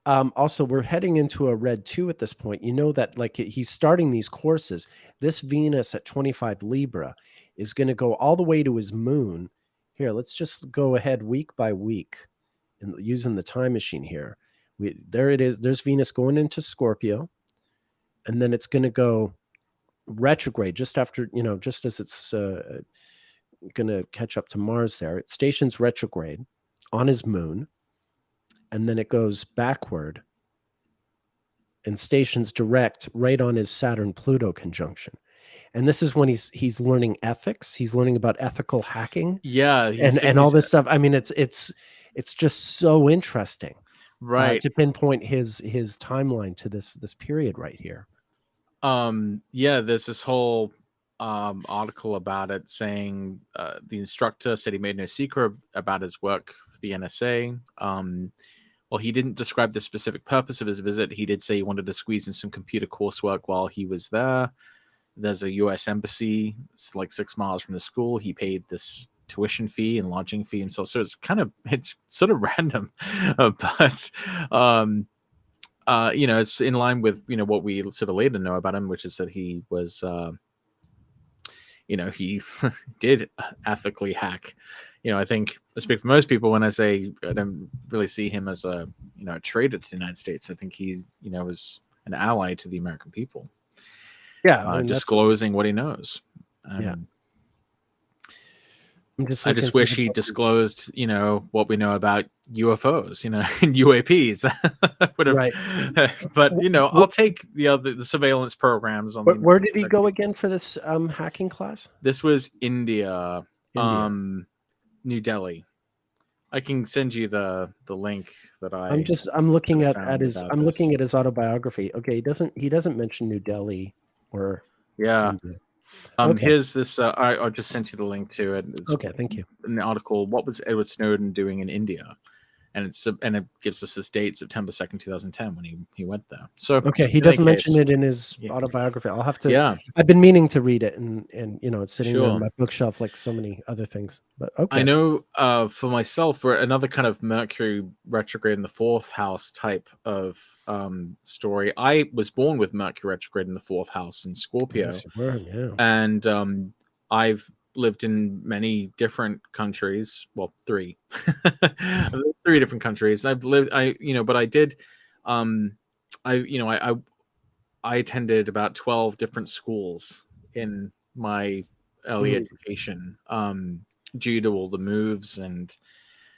also, we're heading into a red 2 at this point. That like he's starting these courses. This Venus at 25 Libra is going to go all the way to his moon. Here, let's just go ahead week by week and using the time machine here. There it is. There's Venus going into Scorpio, and then it's going to go retrograde just after, just as it's going to catch up to Mars there. It stations retrograde on his moon, and then it goes backward and stations direct right on his Saturn-Pluto conjunction. And this is when he's learning ethics. He's learning about ethical hacking. Yeah, and all this stuff. I mean, it's just so interesting, right. To pinpoint his timeline to this period right here. Yeah, there's this whole article about it saying the instructor said he made no secret about his work for the NSA. well, he didn't describe the specific purpose of his visit. He did say he wanted to squeeze in some computer coursework while he was there. There's a U.S. embassy. It's like 6 miles from the school. He paid this tuition fee and lodging fee himself. So it's sort of random, but it's in line with what we sort of later know about him, which is that he was he did ethically hack. I think I speak for most people when I say I don't really see him as a traitor to the United States. I think he was an ally to the American people. Yeah, I mean, disclosing what he knows. Yeah. I just wish he disclosed, what we know about UFOs, and UAPs. Right. But I'll take the surveillance programs on. Where did he go again for this hacking class? This was India. New Delhi. I can send you the link that I'm looking at his autobiography. Okay, he doesn't mention New Delhi or India. Here's this. I just sent you the link to it. Okay, thank you. An article. What was Edward Snowden doing in India? And it gives us this date, September 2nd, 2010, when he went there. So okay, he doesn't mention it in his autobiography. I'll have to. Yeah, I've been meaning to read it, and it's sitting there on my bookshelf like so many other things. But okay, I know for myself, for another kind of Mercury retrograde in the 4th house type of story. I was born with Mercury retrograde in the 4th house in Scorpio. Yes, you were, yeah. And I've lived in many different countries. Well, 3 3 different countries. I've lived but I did I attended about 12 different schools in my early education, due to all the moves and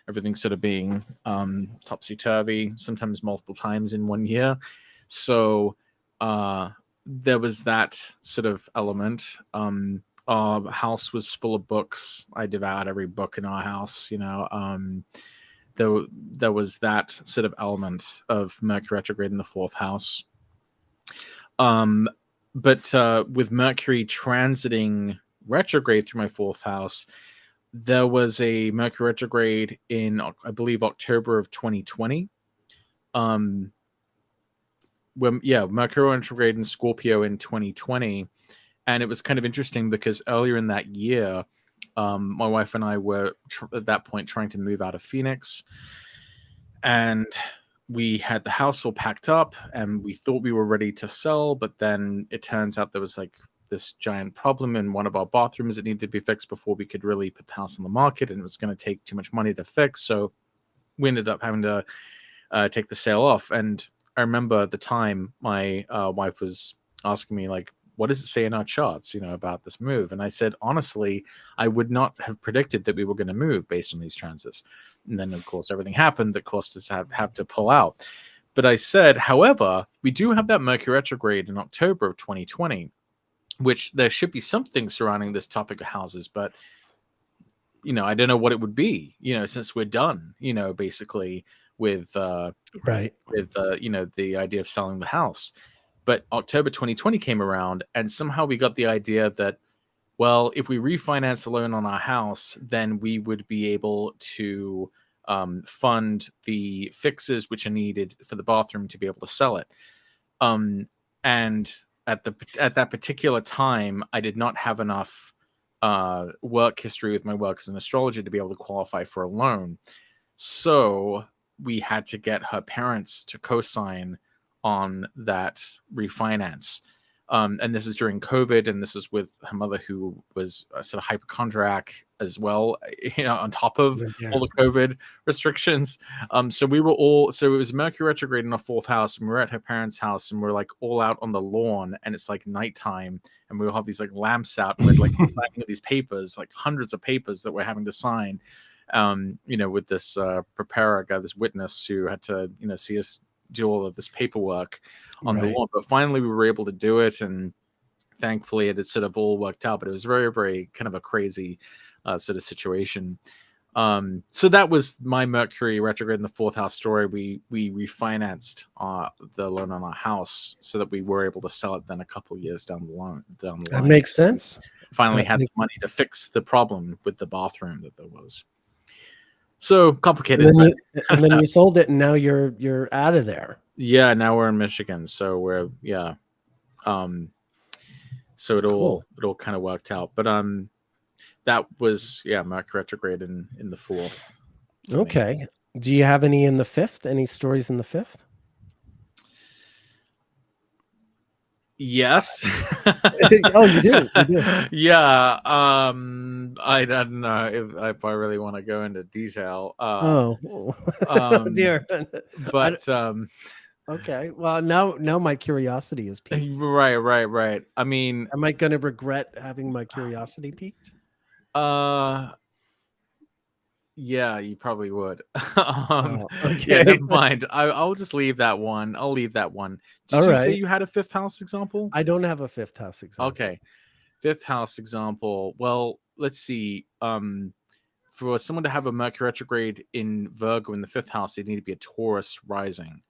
everything sort of being topsy-turvy, sometimes multiple times in one year. So there was that sort of element. Our house was full of books. I devoured every book in our house. There was that sort of element of Mercury retrograde in the 4th house. But with Mercury transiting retrograde through my 4th house, there was a Mercury retrograde in, I believe, October of 2020. Mercury retrograde in Scorpio in 2020. And it was kind of interesting because earlier in that year, my wife and I were at that point trying to move out of Phoenix. And we had the house all packed up and we thought we were ready to sell. But then it turns out there was like this giant problem in one of our bathrooms that needed to be fixed before we could really put the house on the market. And it was going to take too much money to fix. So we ended up having to take the sale off. And I remember at the time my wife was asking me, like, what does it say in our charts, about this move? And I said, honestly, I would not have predicted that we were going to move based on these transits. And then, of course, everything happened that caused us to have to pull out. But I said, however, we do have that Mercury retrograde in October of 2020, which there should be something surrounding this topic of houses. But, I don't know what it would be, since we're done, basically with the idea of selling the house. But October 2020 came around, and somehow we got the idea that, well, if we refinance the loan on our house, then we would be able to fund the fixes which are needed for the bathroom to be able to sell it. And at that particular time, I did not have enough work history with my work as an astrologer to be able to qualify for a loan. So we had to get her parents to co-sign on that refinance. And this is during COVID, and this is with her mother, who was a sort of hypochondriac as well, on top of all the COVID restrictions. So it was Mercury retrograde in our 4th house, and we were at her parents' house, and we're like all out on the lawn, and it's like nighttime, and we all have these like lamps out, and we're like signing these papers, like hundreds of papers that we're having to sign, with this preparer guy, this witness who had to, see us do all of this paperwork on the lawn. But finally we were able to do it, and thankfully it had sort of all worked out. But it was very, very kind of a crazy sort of situation. So that was my Mercury retrograde in the 4th house story. We refinanced the loan on our house so that we were able to sell it then a couple of years down the line. That makes sense. Finally had the money to fix the problem with the bathroom that there was. So complicated, but and then you sold it, and now you're out of there. yeah, now we're in Michigan, so we're so it all kind of worked out. But that was Mercury retrograde in the fourth. Okay. Me. Do you have any in the fifth? Any stories in the fifth? Yes. Oh, you do. You do. Yeah. I don't know if I really want to go into detail. Dear. But okay. Well, now my curiosity is piqued. Right. I mean, am I going to regret having my curiosity piqued? Yeah, you probably would. Okay. Yeah, never mind. I'll just leave that one. I'll leave that one. Did you say you had a fifth house example? I don't have a fifth house example. Okay. Fifth house example. Well, let's see. For someone to have a Mercury retrograde in Virgo in the fifth house, they need to be a Taurus rising.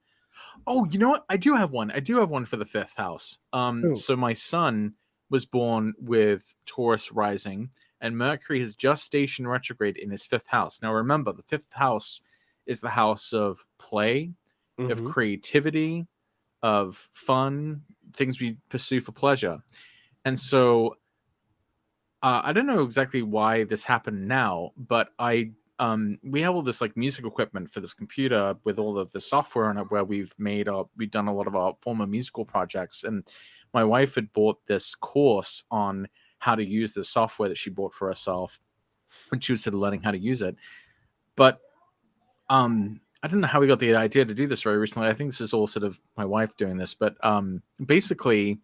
Oh, you know what? I do have one. I do have one for the fifth house. So my son was born with Taurus rising, and Mercury has just stationed retrograde in his fifth house. Now, remember, the fifth house is the house of play, of creativity, of fun, things we pursue for pleasure. And so I don't know exactly why this happened now, but we have all this like music equipment for this computer with all of the software on it where we've done a lot of our former musical projects. And my wife had bought this course on how to use the software that she bought for herself when she was sort of learning how to use it. But I don't know how we got the idea to do this very recently. I think this is all sort of my wife doing this, but basically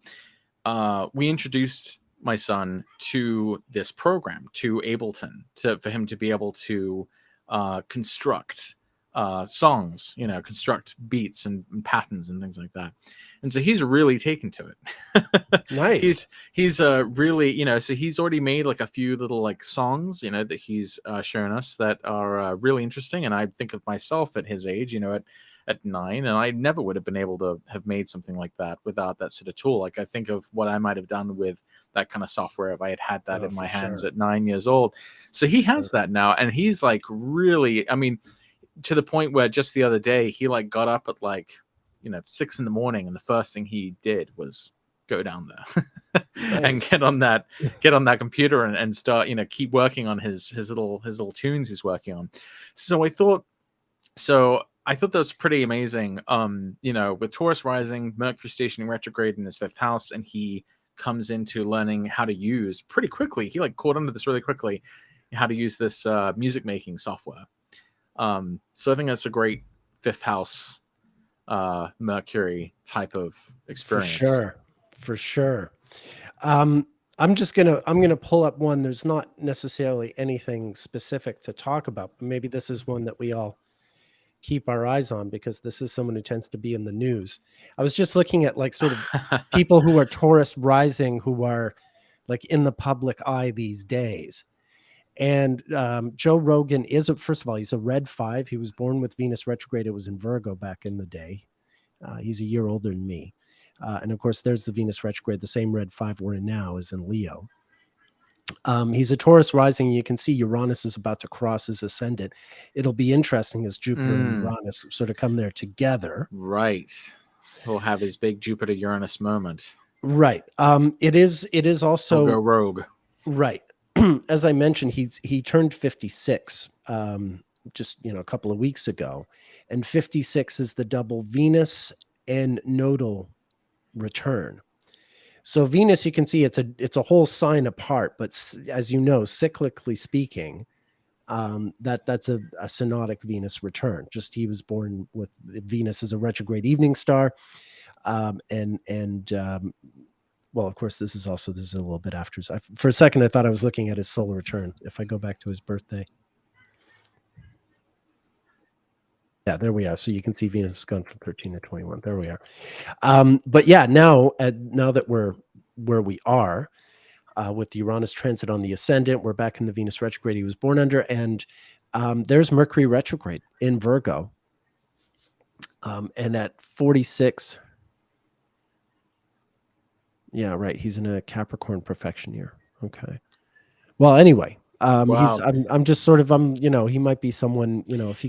we introduced my son to this program, to Ableton, for him to be able to construct songs, construct beats and patterns and things like that. And so he's really taken to it. Nice. He's really, so he's already made like a few little like songs, that he's shown us that are really interesting. And I think of myself at his age, at 9, and I never would have been able to have made something like that without that sort of tool. Like I think of what I might have done with that kind of software if I had that in my hands at 9 years old. So he has that now, and he's like really, I mean, to the point where just the other day he like got up at like 6 a.m, and the first thing he did was go down there and get on that computer and start keep working on his little tunes he's working on. So I thought that was pretty amazing. With Taurus rising, Mercury stationing retrograde in his fifth house, and he comes into learning how to use pretty quickly. He like caught onto this really quickly, how to use this music making software. So I think that's a great fifth house Mercury type of experience. For sure. I'm gonna pull up one. There's not necessarily anything specific to talk about, but maybe this is one that we all keep our eyes on because this is someone who tends to be in the news. I was just looking at like sort of people who are Taurus rising, who are like in the public eye these days. And Joe Rogan first of all, he's a red 5. He was born with Venus retrograde. It was in Virgo back in the day. He's a year older than me. And of course, there's the Venus retrograde. The same red 5 we're in now is in Leo. He's a Taurus rising. You can see Uranus is about to cross his ascendant. It'll be interesting as Jupiter and Uranus sort of come there together. Right. He'll have his big Jupiter-Uranus moment. Right. It is also He'll go rogue. Right. As I mentioned, he turned 56 just a couple of weeks ago, and 56 is the double Venus and nodal return. So Venus, you can see it's a whole sign apart, but as you know, cyclically speaking, that's a synodic Venus return. Just he was born with Venus as a retrograde evening star, well, of course, this is a little bit after. For a second, I thought I was looking at his solar return. If I go back to his birthday. Yeah, there we are. So you can see Venus has gone from 13 to 21. There we are. But yeah, now that we're where we are with the Uranus transit on the ascendant, we're back in the Venus retrograde he was born under. And there's Mercury retrograde in Virgo. And at 46... Yeah, right. He's in a Capricorn perfection year. Okay. Well, anyway, He's Wow. I'm just sort of he might be someone, if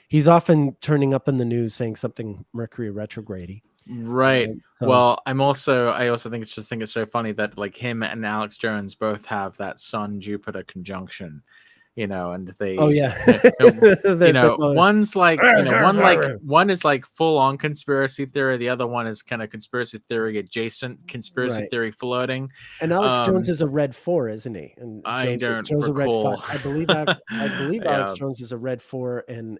he's often turning up in the news saying something Mercury retrograde. Right. So Well, I also think it's so funny that like him and Alex Jones both have that Sun Jupiter conjunction, and oh they, yeah. one's like, one is like full on conspiracy theory. The other one is kind of conspiracy theory adjacent, conspiracy Right. theory floating. And Alex Jones is a red 4, isn't he? And I don't Joe's a red 5. recall. I believe Alex Yeah. Jones is a red 4, and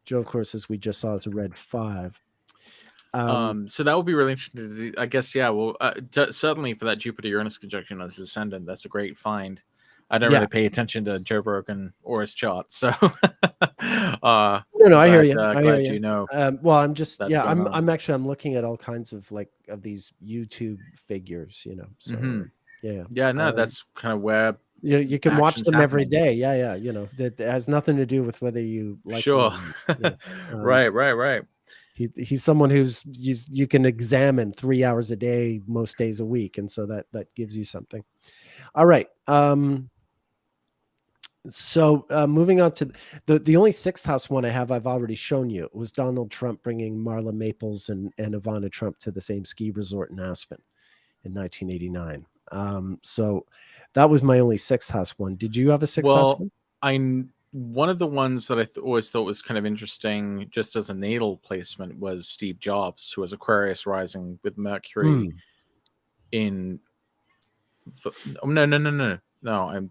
Joe, of course, as we just saw, is a red 5. So that would be really interesting to do. I guess, yeah. Well, certainly for that Jupiter Uranus conjunction as ascendant, that's a great find. I don't really pay attention to Joe Rogan or his chart, so no, I hear you. Glad you know. Well, I'm just that's going on. I'm looking at all kinds of of these YouTube figures, So yeah, no, that's kind of where you can watch them every happening. day. Yeah, that has nothing to do with whether you like sure. them. Right. He's someone who's you can examine 3 hours a day, most days a week, and so that gives you something. All right. So moving on to the only 6th house one I've already shown you. It was Donald Trump bringing Marla Maples and Ivana Trump to the same ski resort in Aspen in 1989. So that was my only 6th house one. Did you have a 6th house one? One of the ones that I always thought was kind of interesting, just as a natal placement, was Steve Jobs, who was Aquarius rising with Mercury in. No. I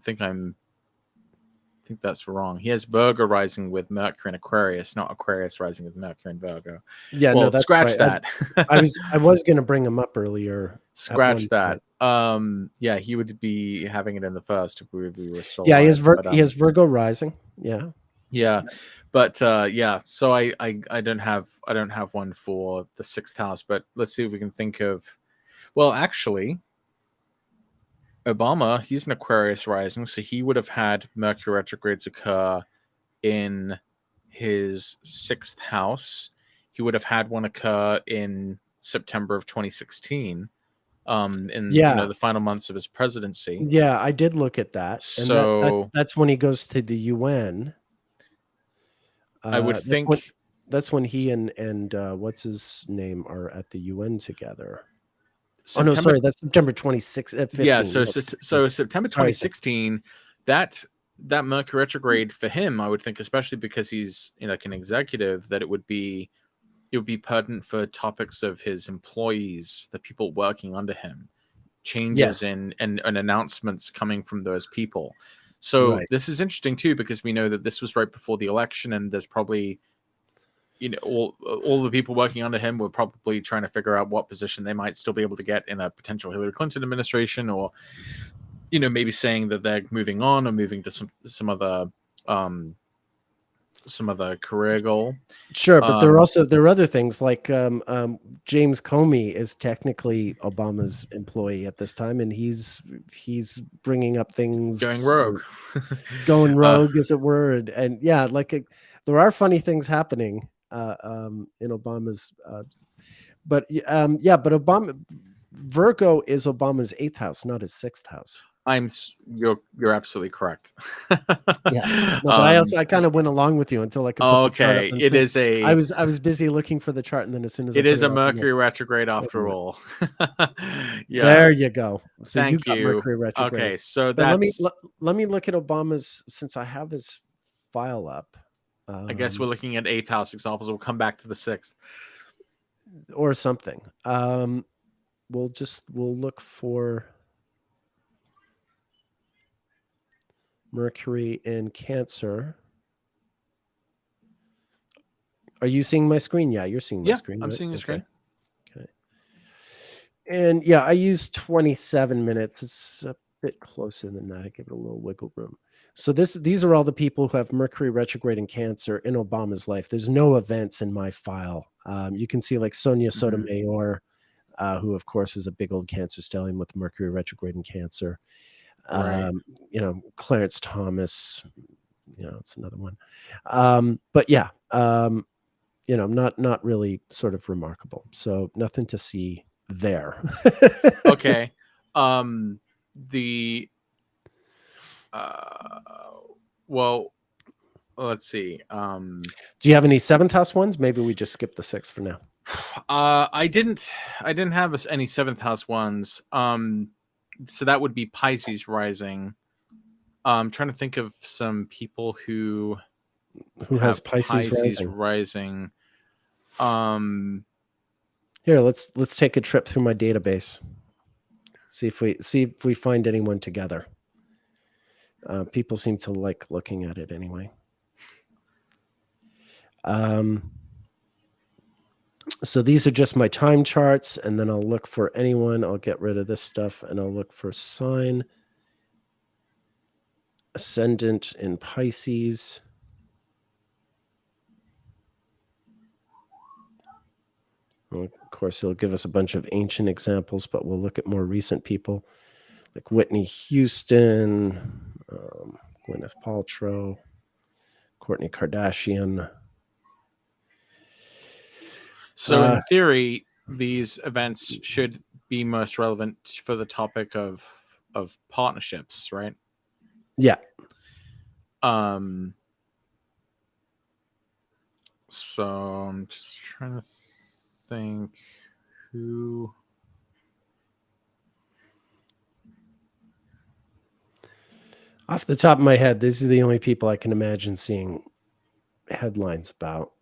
think that's wrong. He has Virgo rising with Mercury and Aquarius, not Aquarius rising with Mercury and Virgo. Yeah, well, no, that's scratch right. that. I was going to bring him up earlier. Scratch that. Yeah, he would be having it in the first if we were still. Yeah, alive, he has Virgo rising. Yeah, but yeah. So I don't have one for the 6th house, but let's see if we can think of. Well, actually, Obama, he's an Aquarius rising, so he would have had Mercury retrogrades occur in his 6th house. He would have had one occur in September of 2016. In the final months of his presidency. Yeah, I did look at that. So and that's when he goes to the UN. I would think that's when he and what's his name are at the UN together. September, oh no, sorry, that's September 26th. Yeah, so September 2016. That Mercury retrograde for him, I would think, especially because he's like an executive, that it would be pertinent for topics of his employees, the people working under him, changes in and announcements coming from those people. So this is interesting too, because we know that this was right before the election, and there's probably all the people working under him were probably trying to figure out what position they might still be able to get in a potential Hillary Clinton administration, or maybe saying that they're moving on or moving to some other career goal. Sure, but there are other things like James Comey is technically Obama's employee at this time, and he's bringing up things going rogue. Going rogue, as it were, and yeah, there are funny things happening in Obama's, but Obama, Virgo is Obama's 8th house, not his 6th house. You're absolutely correct. Yeah, no, but I kind of went along with you until I could. Put the chart up it is a. I was busy looking for the chart, and then as soon as it is a Mercury retrograde after all. Yeah, there you go. So Thank you. Mercury retrograde. Okay, so that's. Let me look at Obama's, since I have his file up. I guess we're looking at 8th house examples. We'll come back to the 6th or something. We'll look for Mercury in Cancer. Are you seeing my screen? Yeah, you're seeing my screen. I'm seeing the screen. Okay. And yeah, I used 27 minutes. It's a bit closer than that. I give it a little wiggle room. So these are all the people who have Mercury retrograde in Cancer in Obama's life. There's no events in my file. You can see like Sonia Sotomayor, who of course is a big old Cancer stellium with Mercury retrograde in Cancer. Right. Clarence Thomas, it's another one. But yeah, not really sort of remarkable. So nothing to see there. Okay. Well, let's see. Do you have any 7th house ones? Maybe we just skip the 6th for now. I didn't have any 7th house ones. So that would be Pisces rising. I'm trying to think of some people who has Pisces rising. Here, let's take a trip through my database. See if we find anyone together. People seem to like looking at it anyway. So these are just my time charts, and then I'll look for anyone. I'll get rid of this stuff, and I'll look for sign ascendant in Pisces. Well, of course, it'll give us a bunch of ancient examples, but we'll look at more recent people like Whitney Houston, Gwyneth Paltrow, Kourtney Kardashian. So in theory, these events should be most relevant for the topic of partnerships, right? Yeah. So I'm just trying to think who. Off the top of my head, these are the only people I can imagine seeing headlines about.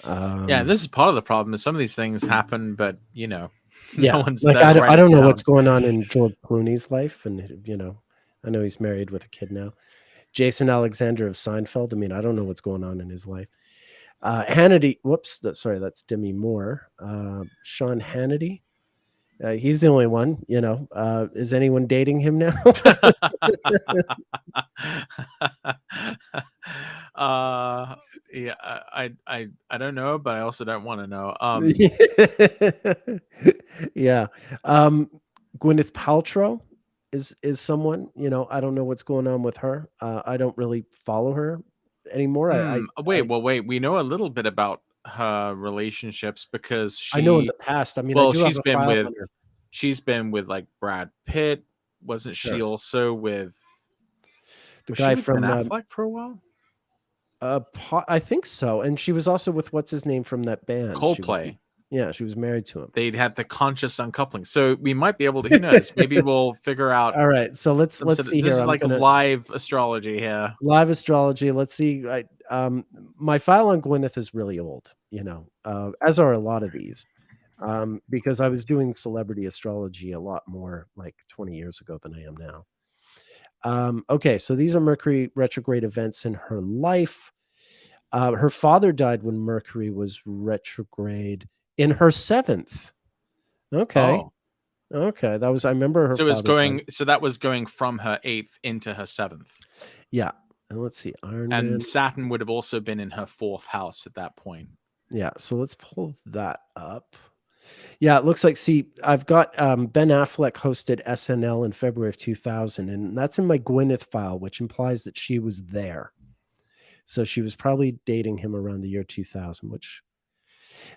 Yeah, this is part of the problem. Is some of these things happen, but no one's like I don't know what's going on in George Clooney's life, and I know he's married with a kid now. Jason Alexander of Seinfeld. I mean, I don't know what's going on in his life. Hannity. Whoops, sorry, that's Demi Moore. Sean Hannity. He's the only one. Is anyone dating him now? Yeah, I don't know, but I also don't want to know. Yeah. Gwyneth Paltrow is someone, I don't know what's going on with her. I don't really follow her anymore. Wait, we know a little bit about her relationships because I know in the past. I mean, I do have a file on her. She's been with like Brad Pitt. Wasn't she also with the guy from Affleck for a while? I think so. And she was also with what's his name from that band? Coldplay. She was married to him. They'd had the conscious uncoupling. So we might be able to, who knows? Maybe we'll figure out. All right. So let's see this here. This is like a live astrology here. Live astrology. Let's see. My file on Gwyneth is really old, as are a lot of these. Because I was doing celebrity astrology a lot more like 20 years ago than I am now. Okay, so these are Mercury retrograde events in her life. Her father died when Mercury was retrograde in her 7th. Okay. Oh. Okay, that was, I remember her. So it was going. So that was going from her 8th into her 7th. Yeah, and let's see. And Saturn would have also been in her 4th house at that point. Yeah, so let's pull that up. Yeah, it looks like, I've got Ben Affleck hosted SNL in February of 2000, and that's in my Gwyneth file, which implies that she was there. So she was probably dating him around the year 2000, which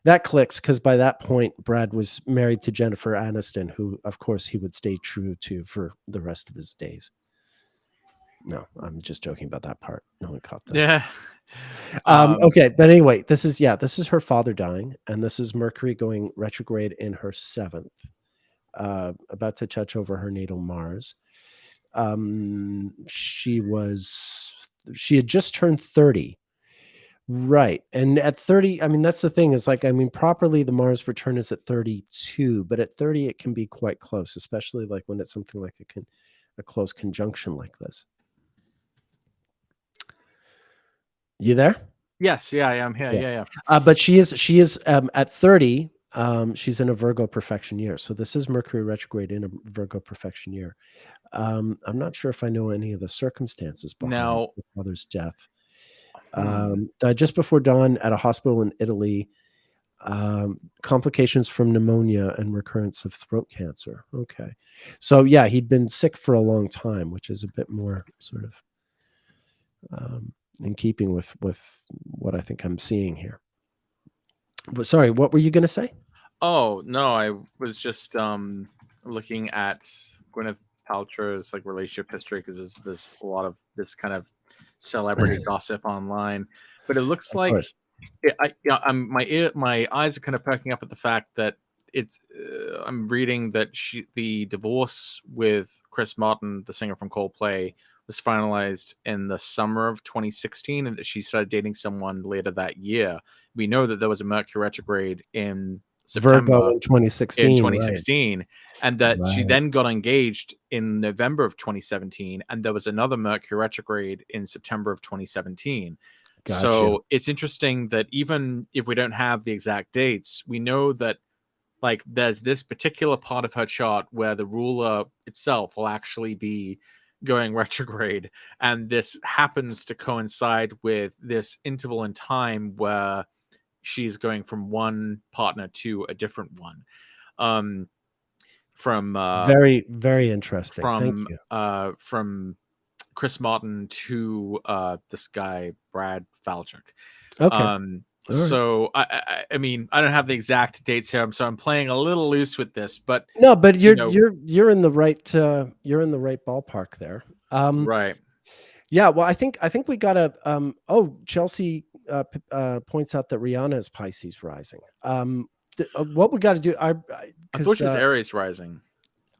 that clicks because by that point, Brad was married to Jennifer Aniston, who, of course, he would stay true to for the rest of his days. No, I'm just joking about that part. No one caught that. Yeah. Okay, but anyway, this is her father dying, and this is Mercury going retrograde in her 7th, about to touch over her natal Mars. She had just turned 30, right? And at 30, I mean, that's the thing is properly the Mars return is at 32, but at 30 it can be quite close, especially like when it's something like a close conjunction like this. You there? Yes. Yeah, I am here. Yeah. But she is at 30. She's in a Virgo perfection year. So this is Mercury retrograde in a Virgo perfection year. I'm not sure if I know any of the circumstances behind his mother's death. Died just before dawn at a hospital in Italy. Complications from pneumonia and recurrence of throat cancer. Okay. So yeah, he'd been sick for a long time, which is a bit more sort of in keeping with what I think I'm seeing here. But sorry, what were you going to say? Oh, no, I was just looking at Gwyneth Paltrow's like relationship history because there's a lot of this kind of celebrity gossip online. But it looks Of like course. my eyes are kind of perking up at the fact that it's I'm reading that the divorce with Chris Martin, the singer from Coldplay, was finalized in the summer of 2016, and that she started dating someone later that year. We know that there was a Mercury retrograde in Virgo September in 2016, right? 2016, and that she Right. then got engaged in November of 2017, and there was another Mercury retrograde in September of 2017. Gotcha. So it's interesting that even if we don't have the exact dates, we know that like there's this particular part of her chart where the ruler itself will actually be going retrograde, and this happens to coincide with this interval in time where she's going from one partner to a different one. From Very, very interesting. Thank you. from Chris Martin to this guy Brad Falchuk. Okay. All right. So I mean, I don't have the exact dates here, so I'm playing a little loose with this, but No, but you know, you're in the right ballpark there. right. Yeah, well, I think we gotta. Chelsea points out that Rihanna is Pisces rising. What we got to do? I thought she was Aries rising.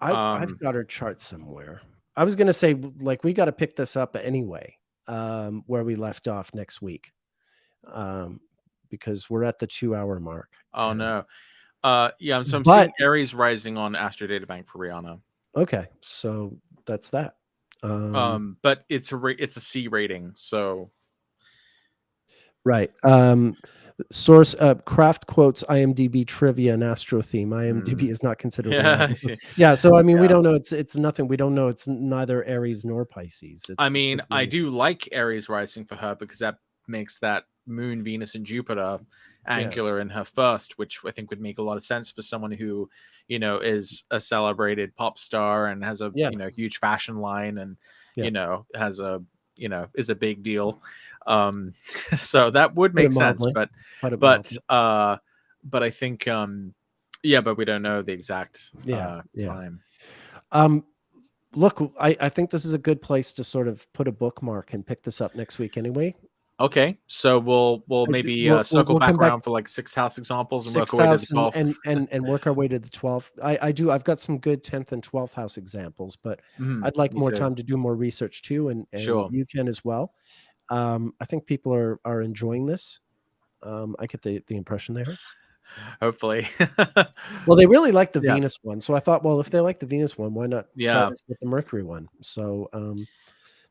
I've got her chart somewhere. I was gonna say like we got to pick this up anyway, where we left off next week, because we're at the 2-hour mark. Oh no. Yeah, so I'm But- seeing Aries rising on Astro Databank for Rihanna. Okay, so that's that. But it's a C rating, so right. Source Craft quotes IMDb trivia and Astro theme. IMDb is not considered reliable. Yeah, so I mean we don't know, it's nothing. We don't know, it's neither Aries nor Pisces. I mean, I do like Aries rising for her because that makes that Moon, Venus, and Jupiter angular in her first, which I think would make a lot of sense for someone who, you know, is a celebrated pop star and has a you know, huge fashion line and you know, has a, you know, is a big deal. So that would make sense, but I think but we don't know the exact time. Look, I think this is a good place to sort of put a bookmark and pick this up next week anyway. Okay, so we'll maybe circle back around for like 6th house examples and work our way to the 12th. and work our way to the 12th. I've got some good 10th and 12th house examples, but I'd like more time to do more research too, and you can as well. I think people are enjoying this. I get the impression there. Hopefully. Well, they really like the Venus one, so I thought, well, if they like the Venus one, why not try this with the Mercury one? So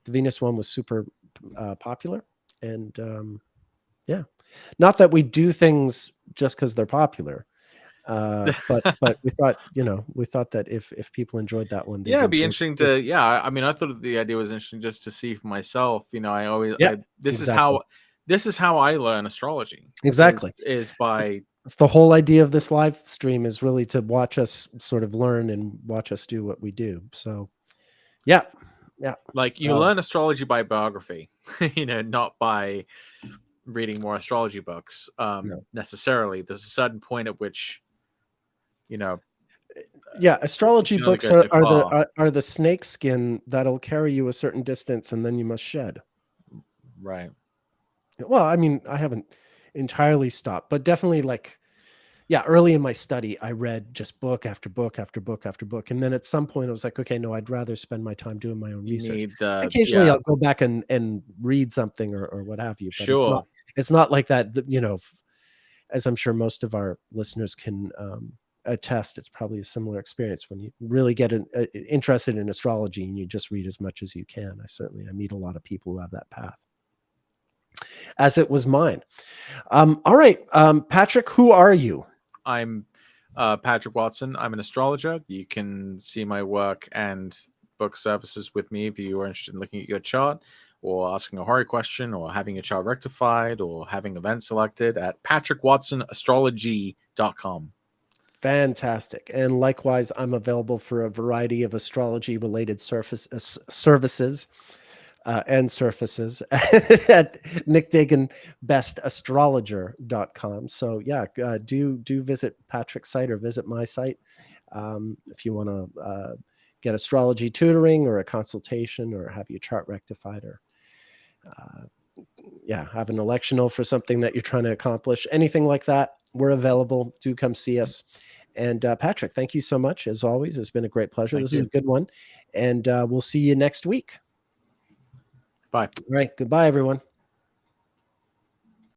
the Venus one was super popular. And not that we do things just because they're popular, but we thought, that if people enjoyed that one, it'd be interesting to. I mean, I thought the idea was interesting just to see for myself. You know, I always this is how I learn astrology. Exactly, is by it's the whole idea of this live stream is really to watch us sort of learn and watch us do what we do. So, yeah. Like you learn astrology by biography, you know, not by reading more astrology books necessarily. There's a certain point at which, you know, astrology books are the snake skin that'll carry you a certain distance and then you must shed. Right. Well, I mean, I haven't entirely stopped, but definitely like, early in my study, I read just book after book after book after book. And then at some point I was like, okay, no, I'd rather spend my time doing my own research. Occasionally I'll go back and read something or what have you. But it's not like that, you know, as I'm sure most of our listeners can attest, it's probably a similar experience when you really get interested in astrology and you just read as much as you can. I meet a lot of people who have that path, as it was mine. All right, Patrick, who are you? I'm Patrick Watson. I'm an astrologer. You can see my work and book services with me if you are interested in looking at your chart or asking a horror question or having your chart rectified or having events selected at patrickwatsonAstrology.com. Fantastic. And likewise, I'm available for a variety of astrology related services and surfaces at Nick Dagan bestastrologer.com. So do visit Patrick's site or visit my site. If you want to get astrology tutoring or a consultation, or have your chart rectified, or have an electional for something that you're trying to accomplish, anything like that, we're available. Do come see us. And Patrick, thank you so much. As always, it's been a great pleasure. This is a good one. And we'll see you next week. Bye. All right. Goodbye, everyone.